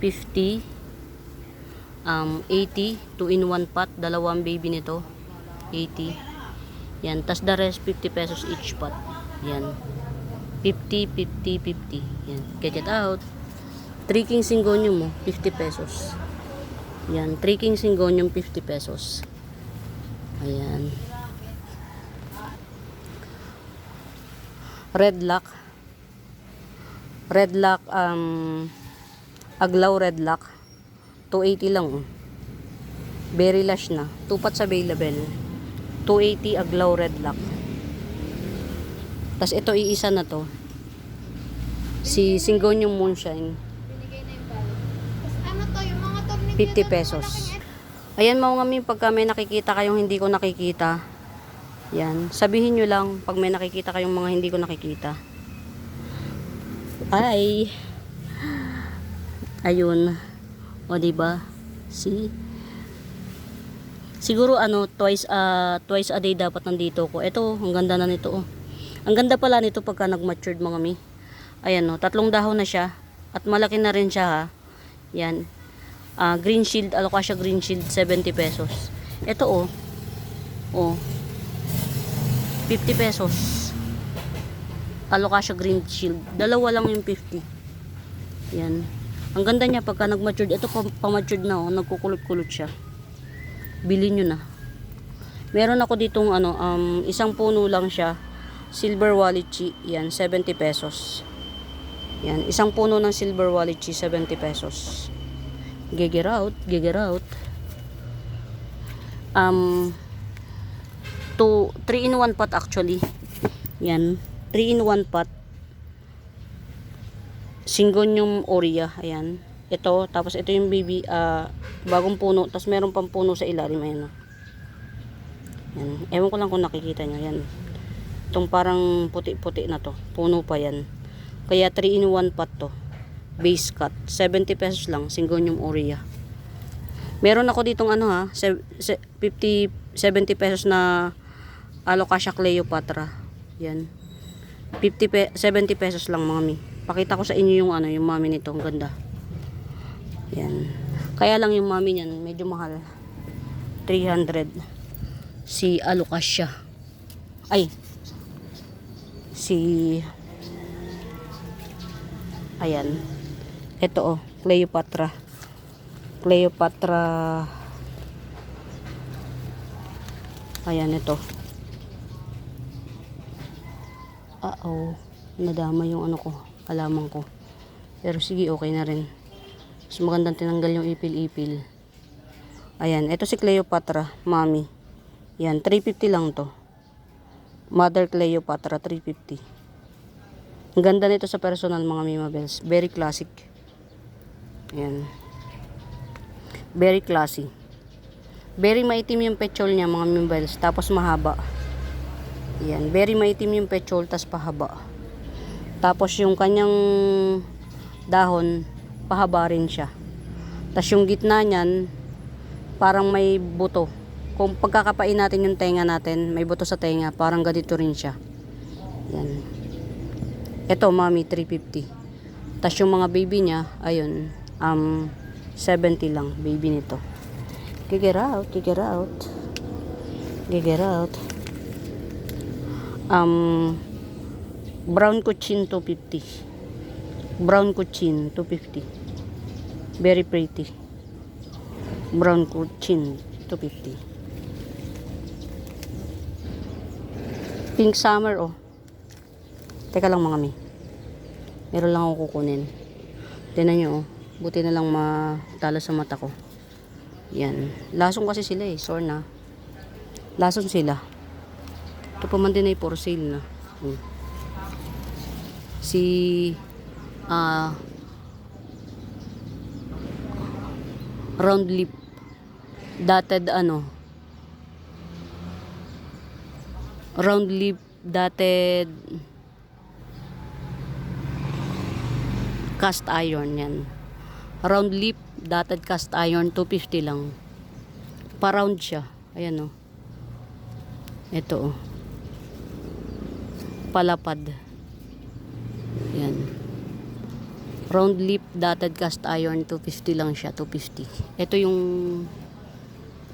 50, 80. 2 in 1 pot. Dalawang baby nito. 80. Yan. Tas the rest, 50 pesos each pot. Yan. 50, 50, 50. Yan. Get it out. 3 King Syngonium mo, 50 pesos. Yan. 3 King Syngonium, 50 pesos. Ayan. Red Lock. Red Lock, Aglaw Red Lock. 280 lang. Berry Lush na. 2 pots available. 280 Aglaw Red Lock. Tapos ito iisa na to. Si Syngonium Moonshine. Binigay na yung balik. Tapos ano to, yung mga tornilyo 50 doon, pesos. malaking Ayan mga mami, pagka may nakikita kayong hindi ko nakikita, yan, sabihin nyo lang pag may nakikita kayong mga hindi ko nakikita. Ay. Ayun. O diba? See? Siguro twice a day dapat nandito ko. Ito, ang ganda na nito oh. Ang ganda pala nito pagka nag-matured mga mi. Ayan oh, 3 dahon na siya at malaki na rin siya ha. Yan. Green Shield, Alocasia Green Shield 70 pesos. Ito oh. Oh. 50 pesos. Alocasia Green Shield. Dalawa lang yung 50. Yan. Ang ganda niya pagka nag-matured. Ito pa-matured na oh, nagkukulot-kulot siya. Bili nyo na. Meron ako ditong isang puno lang siya. Silver Wallichi. Yan, 70 pesos. Yan, isang puno ng Silver Wallichi, 70 pesos. Gigger out, gigger out. 3 in 1 pot actually. Yan, 3 in 1 pot. Syngonium aurea, ayan. Ito, tapos ito yung baby, bagong puno, tapos meron pang puno sa ilalim, ayan. Yan. Ewan ko lang kung nakikita nyo, yan. Itong parang puti-puti na to, puno pa yan. Kaya 3 in 1 pot to. Base cut, 70 pesos lang, Syngonium aurea. Meron ako ditong 70 pesos na Alocasia Cleopatra. Yan. 70 pesos lang mga mi. Pakita ko sa inyo yung yung mami nito, ang ganda. Yan. Kaya lang yung mami niyan medyo mahal. 300. Si Alocasia. Ay. Ayan. Ito oh, Cleopatra. Cleopatra. Ayan ito. Nadama yung halaman ko. Pero sige, okay na rin. Mas magandang tinanggal yung ipil-ipil. Ayan, ito si Cleopatra, mami. Yan, 350 lang to. Mother Cleopatra, 350. Ang ganda nito sa personal mga Mima Bells. Very classic. Ayan. Very classy. Very maitim yung pechol niya mga Mima Bells. Tapos mahaba. Ayan, very maitim yung pechol, tapos pahaba. Tapos yung kanyang dahon, pahaba rin siya. Tapos yung gitna niyan, parang may buto. Kung pagkakapain natin yung tenga natin, may buto sa tenga, parang ganito rin siya. Yan. Ito, mami, 350. Tapos yung mga baby niya, ayun, 70 lang, baby nito. Gigger out, gigger out. Gigger out. Brown Cochin, 250. Brown Cochin, 250. Very pretty. Brown Cochin, 250. Pink Summer, oh. Teka lang mga mi. Meron lang ako kukunin. Tignan nyo, oh. Buti na lang matala sa mata ko. Yan. Lasong kasi sila eh. Sore na. Lasong sila. Ito pa man din ay for sale na. Si round lip dotted round lip dotted cast iron yan. Round lip dotted cast iron, 250 lang. Pa-round siya. Ayan oh. Ito oh. Palapad. Yan. Round lip dotted cast iron, 250 lang siya, 250. Ito yung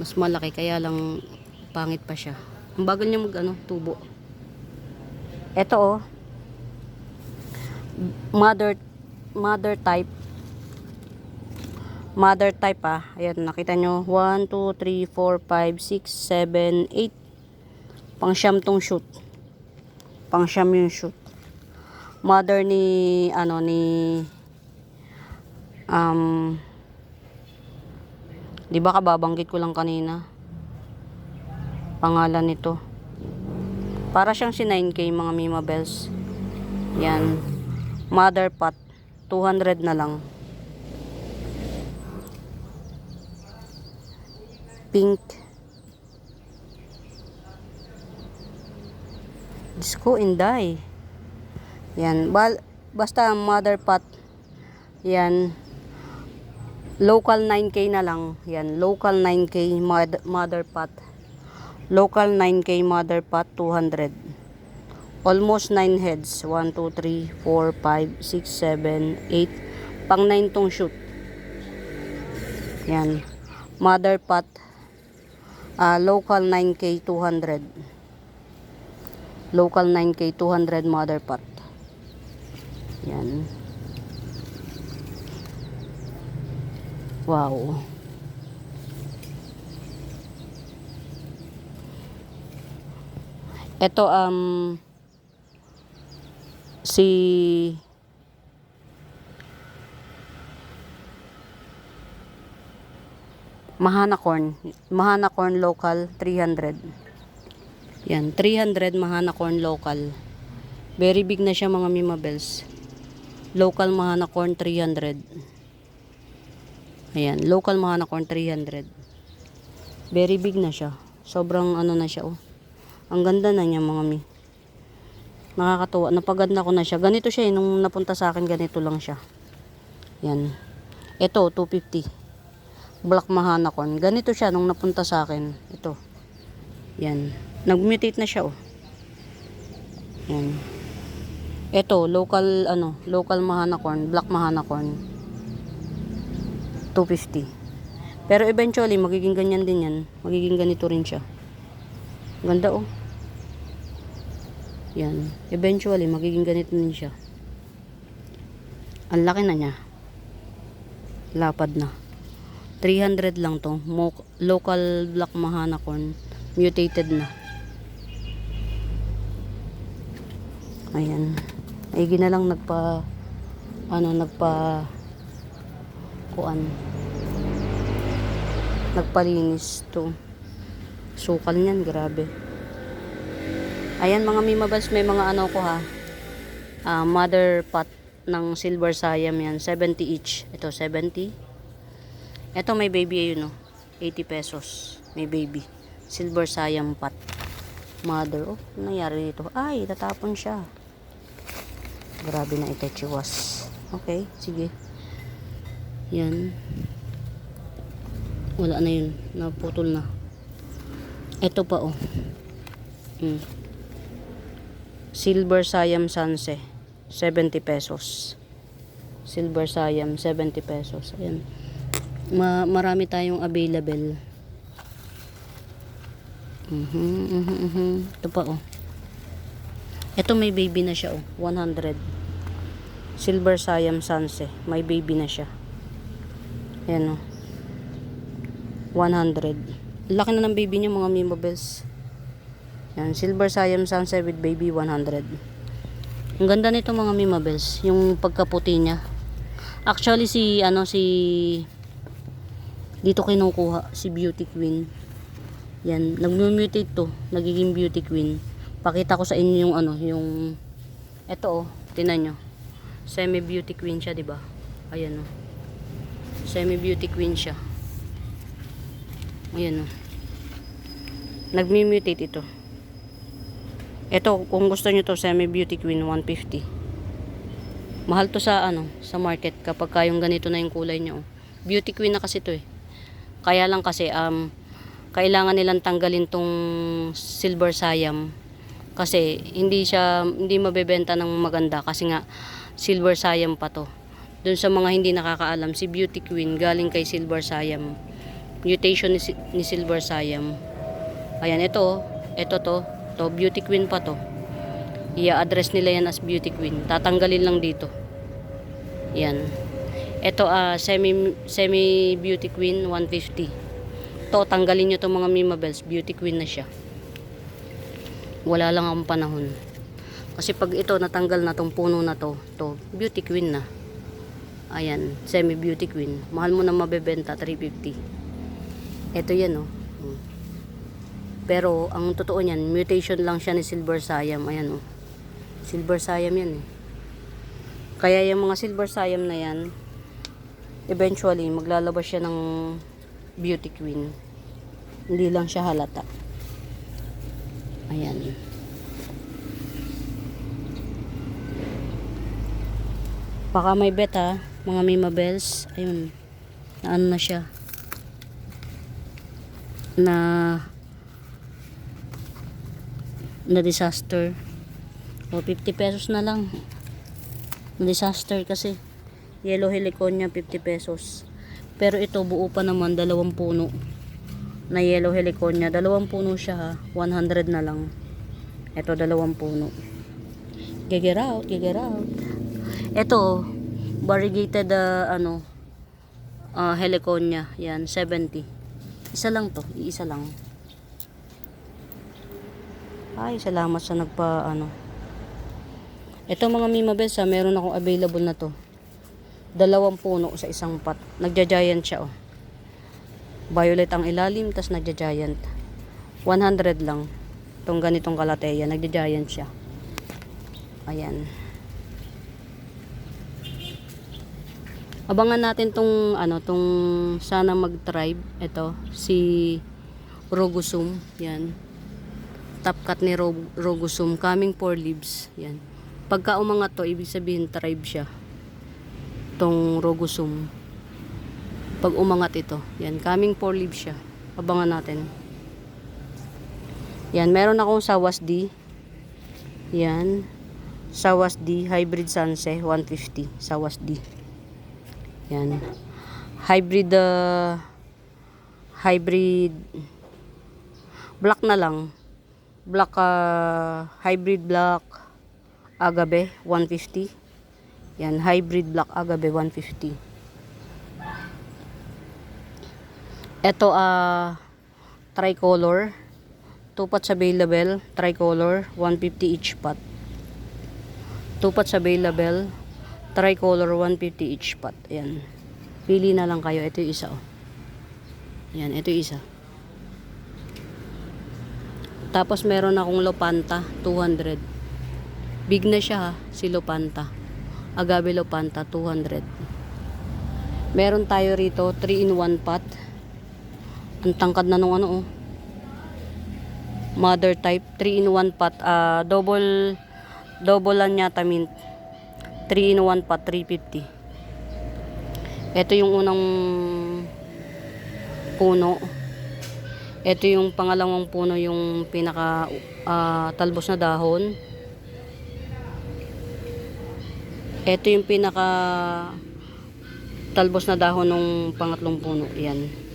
mas malaki, kaya lang pangit pa siya. Ang bagal niya tubo. Ito oh. Mother type. Mother type ah. Ayan, nakita nyo. 1, 2, 3, 4, 5, 6, 7, 8. Pang-siyam tong shoot. Pang-siyam yung shoot. Mother ni Di ba kababanggit ko lang kanina? Pangalan nito. Para siyang si 9K mga Mima Bells. Yan. Mother pot. 200 na lang. Pink. Disco Inday. Yan. Basta mother pot. Yan. Local 9K na lang. Yan. Local 9K mother pot. Local 9K mother pot 200. Almost 9 heads. 1, 2, 3, 4, 5, 6, 7, 8. Pang 9 tong shoot. Yan. Mother pot. Local 9K 200. Local 9K 200 mother pot. Yan. Wow. Ito si Mahana corn local 300. Yan, 300 Mahana corn local. Very big na siya mga Mima Bells. Local Mahana corn 300. Ayan, local Mahana corn 300. Very big na siya. Sobrang ano na siya oh. Ang ganda na niya mga mi. Nakakatuwa. Napaganda ko na siya. Ganito siya nung napunta sa akin, ganito lang siya. Yan. Ito, 250. Black Mahana corn. Ganito siya nung napunta sa akin. Ito. Yan. Nag-mutate na siya oh. Yan. Ito, local Mahana corn, Black Mahana corn. 250. Pero eventually, magiging ganyan din yan. Magiging ganito rin siya. Ganda oh. Yan. Eventually, magiging ganito din siya. Ang laki na niya. Lapad na. 300 lang to. Local Black Mahana corn. Mutated na. Ayan. Aigi na lang nagpalinis to. Sukal niyan, grabe. Ayan mga Mima Bells, may mga ano ko ha. Mother pot ng Silver Siam yan. 70 each. Ito 70. Ito may baby ayun oh. 80 pesos. May baby. Silver Siam pot. Mother. Oh, ano nangyari dito? Ay, tatapon siya. Grabe na itechiwas. Okay, sige. Yan. Wala na yun. Naputol na. Ito pa oh. Silver Siam Sanse. 70 pesos. Silver Siam 70 pesos. Ayan. Marami tayong available. Ito pa oh. Ito may baby na siya oh. 100. Silver Siam Sanse. May baby na siya. Ayan oh. 100. Laki na ng baby niya mga Mima Bells. Yan, Silver Siam Sanse with baby 100. Ang ganda nito mga Mima Bells, yung pagkaputi niya. Actually si dito kinukuha si Beauty Queen. Yan, nag-mutate to, nagiging Beauty Queen. Pakita ko sa inyo yung ito oh, tingnan niyo. Semi Beauty Queen siya, 'di ba? Ayan oh. Semi Beauty Queen siya. Ayan oh. Nag-mutate ito. Ito, kung gusto nyo to, Semi Beauty Queen 150. Mahal to sa sa market kapag kayong ganito na yung kulay nyo. Beauty Queen na kasi to eh. Kaya lang kasi kailangan nilang tanggalin tong Silver Siam kasi hindi mabebenta ng maganda kasi nga Silver Siam pa to. Dun sa mga hindi nakakaalam, si Beauty Queen galing kay Silver Siam. Mutation ni Silver Siam. Ayan, ito to Beauty Queen pa to. I-address nila yan as Beauty Queen. Tatanggalin lang dito. Yan. Ito semi Beauty Queen 150. To tanggalin nyo to mga Mima Bells. Beauty Queen na siya. Wala lang akong panahon. Kasi pag ito natanggal na tong puno na to Beauty Queen na. Ayan, semi Beauty Queen. Mahal mo na mabebenta 350. Ito yan, oh. Pero, ang totoo niyan, mutation lang siya ni Silver Siam. Ayan, oh. Silver Siam yan, eh. Kaya yung mga Silver Siam na yan, eventually, maglalabas siya ng beauty queen. Hindi lang siya halata. Ayan. Baka may bet, ha, mga Mima Bells. Ayun. Na ano na siya. Na disaster. O 50 pesos na lang. Na disaster kasi. Yellow heliconia 50 pesos. Pero ito buo pa naman 2 puno. Na yellow heliconia, 2 puno siya, ha. 100 na lang. Ito 2 puno. Get out, get out. Ito variegated heliconia. Yan 70. Isa lang to, iisa lang. Ay, salamat sa Ito mga Mima Bells, meron akong available na to. 2 puno sa isang pot. Nagja-giant siya, oh. Violet ang ilalim, tas nagja-giant. 100 lang. Itong ganitong kalateya, nagja-giant siya. Ayan. Abangan natin tong sana mag-tribe. Ito, si Rogosum. Yan. Top cut ni Rogosum, coming 4 leaves. Yan. Pagka umangat to, ibig sabihin tribe siya. Tong Rogosum. Pag umangat ito, yan, coming 4 leaves siya. Abangan natin. Yan, meron akong Sawas D. Yan. Sawas D, hybrid Sanse, 150. Sawas D. Yan. Hybrid black na lang. Black hybrid black agave 150. Yan, hybrid black agave 150. Ito tricolor. 2 pots available, tricolor 150 each pot. 2 pots available, tricolor 150 each pot. Ayan. Pili na lang kayo. Ito yung isa, oh. Ayan, ito yung isa. Tapos meron akong Lopanta 200. Big na siya, ha, si Lopanta. Agave Lopanta 200. Meron tayo rito 3-in-1 pot. Ang tangkad na nung oh. Mother type 3-in-1 pot. Double lang yata mint. 3-in-1 pot 350. Ito yung unang puno. Ito yung pangalawang puno, yung pinaka talbos na dahon. Ito yung pinaka talbos na dahon ng pangatlong puno. Yan.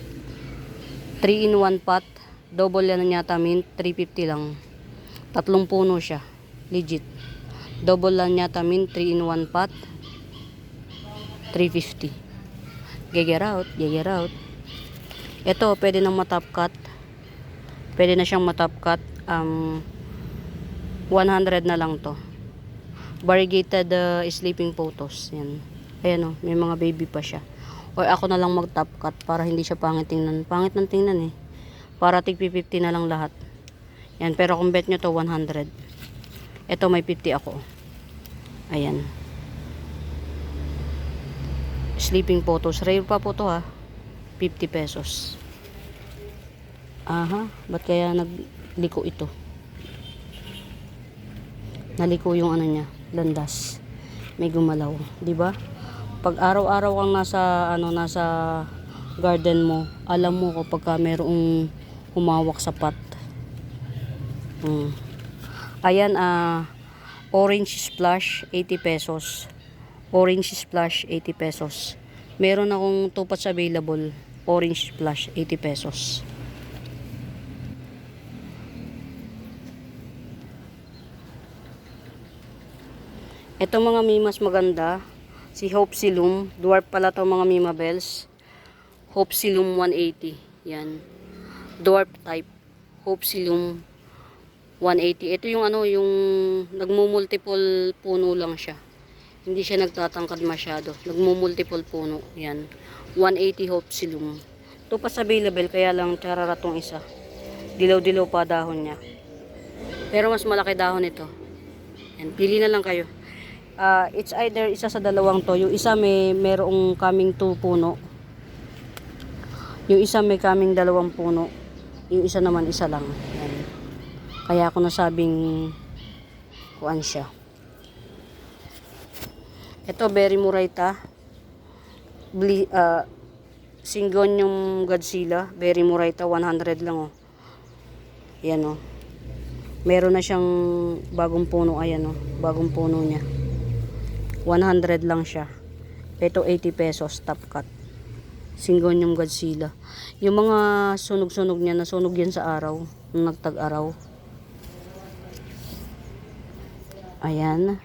3-in-1 pot. Double yan yata mint. 350 lang. 3 puno siya. Legit. Double lang yata mint. 3-in-1 pot. 350. Get out. Get out. Ito, pwede nang matop cut. Pwede na siyang matop cut. 100 na lang to. Variegated sleeping photos. Yan. Ayan, oh, may mga baby pa siya. Or ako na lang mag-top cut para hindi siya pangit tingnan. Pangit ng tingnan, eh. Para tig 50 na lang lahat. Yan, pero kung bet nyo to 100. Ito may 50 ako. Ayan. Sleeping photos. Rare pa po to, ha. 50 pesos. Aha, ba't kaya nagliko ito? Naliko yung niya, landas. May gumalaw, 'di ba? Pag araw-araw kang nasa garden mo, alam mo kapag mayroong humawak sa pot. Ayan, orange splash 80 pesos. Orange splash 80 pesos. Meron akong 2 pots available. Orange splash 80 pesos. Ito mga mimas maganda. Si Hope Silum. Dwarf pala to mga Mima Bells. Hope Silum 180. Yan. Dwarf type. Hope Silum 180. Ito yung yung nagmumultiple puno lang siya. Hindi siya nagtatangkad masyado. Nagmumultiple puno. Yan. 180 Hope Silum. Tupas available, kaya lang tsarara tong isa. Dilaw-dilaw pa dahon niya. Pero mas malaki dahon ito. Yan, pili na lang kayo. It's either isa sa dalawang to. Yung isa merong kaming 2 puno. Yung isa may kaming 2 puno. Yung isa naman isa lang. Yan. Kaya ako nasabing kuan siya. Ito, Berry Murayta. Syngonium Godzilla. Berry Murayta, 100 lang, oh. Yan, oh. Meron na siyang bagong puno. Ayan, oh. Bagong puno niya. 100 lang siya. Ito 80 pesos, top cut. Syngonium Godzilla. Yung mga sunog-sunog niya, nasunog yan sa araw. Nung nagtag-araw. Ayan.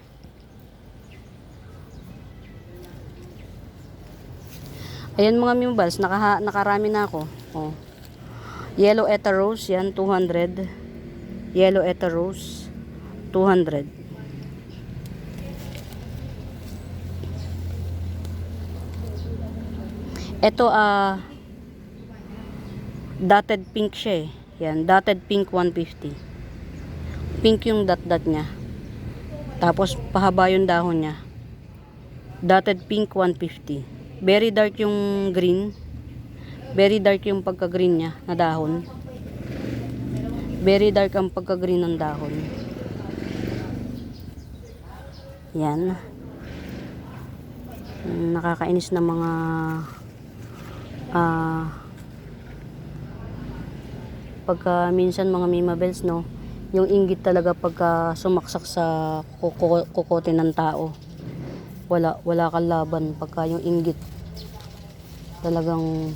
Ayan mga mimballs, nakarami na ako. Oh. Yellow Ether Rose, yan, 200. Yellow Ether Rose, 200. Ito, dotted pink siya, eh. Yan, dotted pink 150. Pink yung dot-dot niya. Tapos, pahaba yung dahon niya. Dotted pink 150. Very dark yung green. Very dark yung pagka-green niya na dahon. Very dark ang pagka-green ng dahon. Yan. Nakakainis na mga pagka minsan mga mimabels, no, yung inggit talaga pagka sumaksak sa kukote ng tao. Wala kang laban pagka yung inggit talagang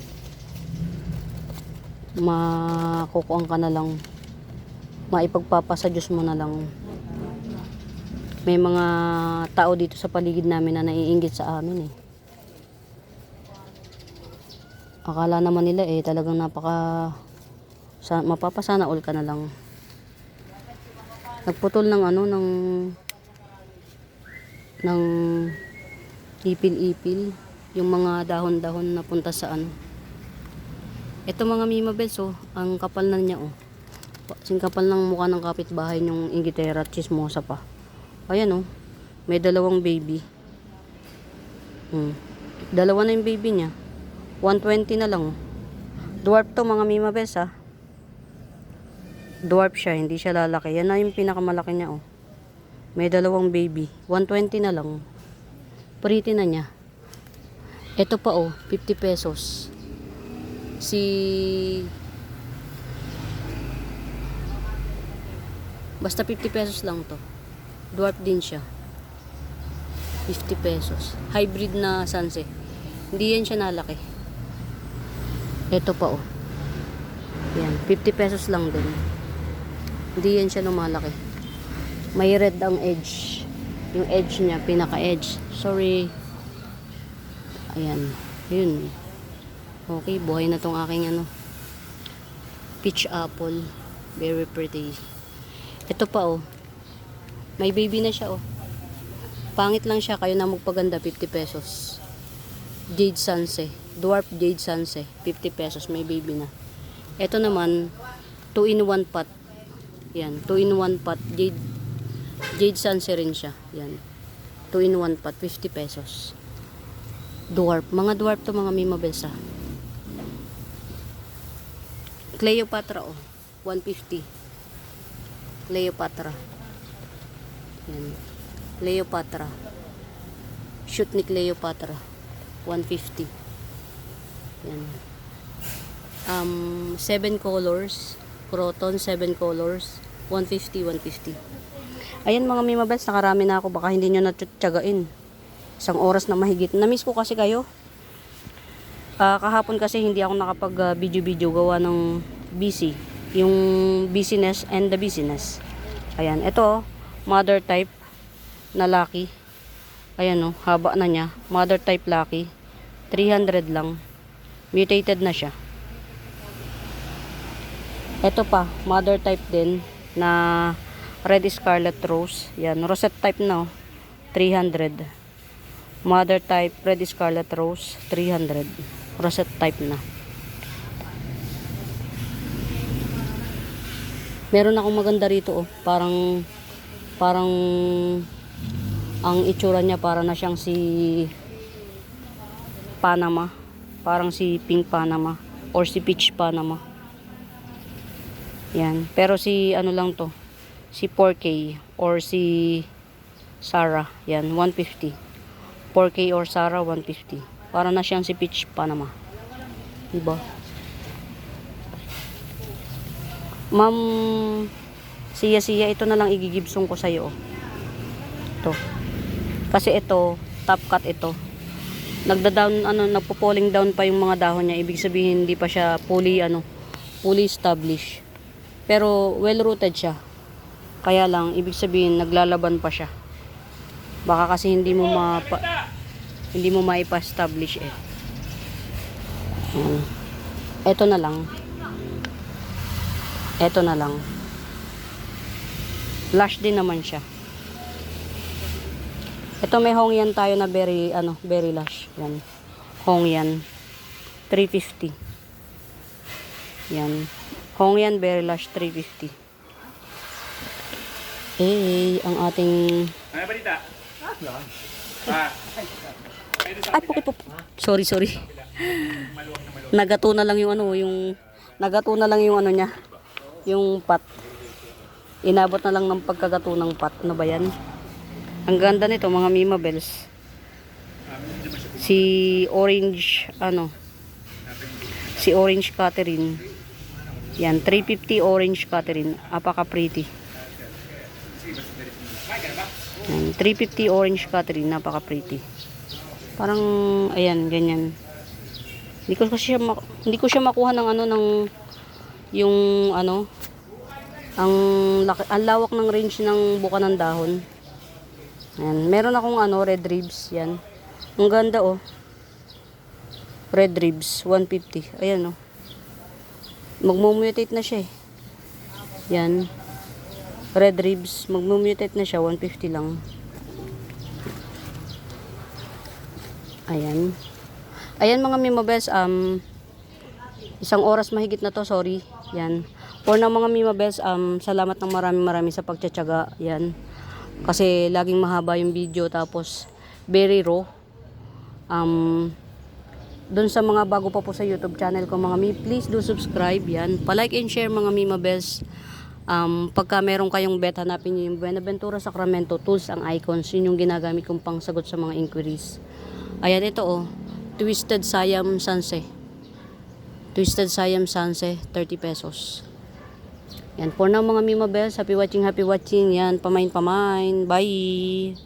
makukuang ka na lang, maipagpapasa Diyos mo na lang. May mga tao dito sa paligid namin na naiinggit sa amin, eh. Akala naman nila, eh, talagang mapapasana all ka na lang. Nagputol ng ng ipil-ipil yung mga dahon-dahon na punta sa ano. Ito mga mimabels, oh, ang kapal na niya, oh. Sing kapal ng mukha ng kapitbahay yung inggitera at chismosa pa. Ayan, oh, may 2 baby. Dalawa na yung baby niya. 120 na lang, oh. Dwarf to mga mimabels, ah. Dwarf siya, hindi siya lalaki. Yan na yung pinakamalaki niya, oh. May 2 baby. 120 na lang. Pretty na niya. Ito pa, oh, 50 pesos. Basta 50 pesos lang to. Dwarf din siya. 50 pesos. Hybrid na sanse. Hindi yan siya nalaki. Ito pa, oh. Yan, 50 pesos lang din. Hindi yan siya lumalaki. May red ang edge. Yung edge niya, pinaka-edge. Sorry. Ayan. Yun. Okay, buhay na tong aking peach apple. Very pretty. Ito pa, oh. May baby na siya, oh. Pangit lang siya, kayo na magpaganda, 50 pesos. Jade Sanse. Dwarf Jade Sanse. 50 pesos, may baby na. Ito naman, 2-in-1 pot. Yan, 2-in-1 pot. Jade Sanse rin siya. Yan. 2-in-1 pot, 50 pesos. Dwarf. Mga dwarf to mga mimabels, ah. Cleopatra, oh. 150. Cleopatra. Yan. Cleopatra. Shoot ni Cleopatra. 150. Yan. 7 colors. Croton, 7 colors. 150. Ayan mga mimabels, nakarami na ako. Baka hindi nyo natiyagain. 1 oras na mahigit. Namiss ko kasi kayo. Kahapon kasi hindi ako nakapag video gawa ng busy. Yung busyness and the busyness. Ayan, ito, mother type na laki. Ayan, oh, haba na niya. Mother type laki. 300 lang. Mutated na siya. Ito pa, mother type din na red scarlet rose. Yan, rosette type na, oh. 300. Mother type red scarlet rose, 300. Rosette type na. Meron akong maganda rito oh. Parang ang itsura niya para na siyang si Panama. Parang si Pink Panama or si Peach Panama. Yan. Pero si ano lang to. Si 4K or si Sarah. Yan, 150. 4K or Sarah, 150. Para na siyang si Peach Panama. Diba? Ma'am, siya, ito na lang igigibsong ko sa'yo. Ito. Kasi ito, top cut ito. Nagda-down, nagpo-falling down pa yung mga dahon niya. Ibig sabihin, hindi pa siya fully established. Pero, well-rooted siya. Kaya lang, ibig sabihin, naglalaban pa siya. Baka kasi hindi mo maipa-establish eh. Ito na lang. Lush din naman siya. Ito may Hongyan tayo na very lush. Yan. Hongyan. 350. Yan. Hongyan very lush 350. Ang ating Ano balita? ay po. Sorry. Nagato na lang yung niya. Yung pot. Inabot na lang ng pagkagato ng pot. Ano ba yan? Ang ganda nito mga Mima Bells. Si Orange Catherine. Yan, 350 Orange Catherine. Apaka pretty. Yan, 350 Orange Catherine, napaka pretty. Parang ayan, ganyan. Hindi ko siya makuha ng ang lawak ng range ng buka ng dahon. Ayan, meron akong red ribs, yan. Ang ganda oh. Red ribs, 150. Ayan oh. Magmo-mutate na siya eh. Yan. Red ribs, magmo-mutate na siya, 150 lang. Ayan. Ayan mga Mima Bells, isang oras mahigit na to, sorry. Yan. For na mga Mima Bells, salamat ng marami sa pagtsatsaga. Yan. Kasi laging mahaba yung video, tapos very raw. Doon sa mga bago pa po sa YouTube channel ko mga Mi, please do subscribe. Yan. Pa-like and share mga Mima Bells. Pagka meron kayong bet, hanapin nyo yung Buenaventura Sacramento Tools ang icons. Yun yung ginagamit kong pang sagot sa mga inquiries. Ayan ito oh. Twisted Siam Sanse. 30 pesos. Yan. For now mga Mima Bells, happy watching. Yan. Pamain. Bye.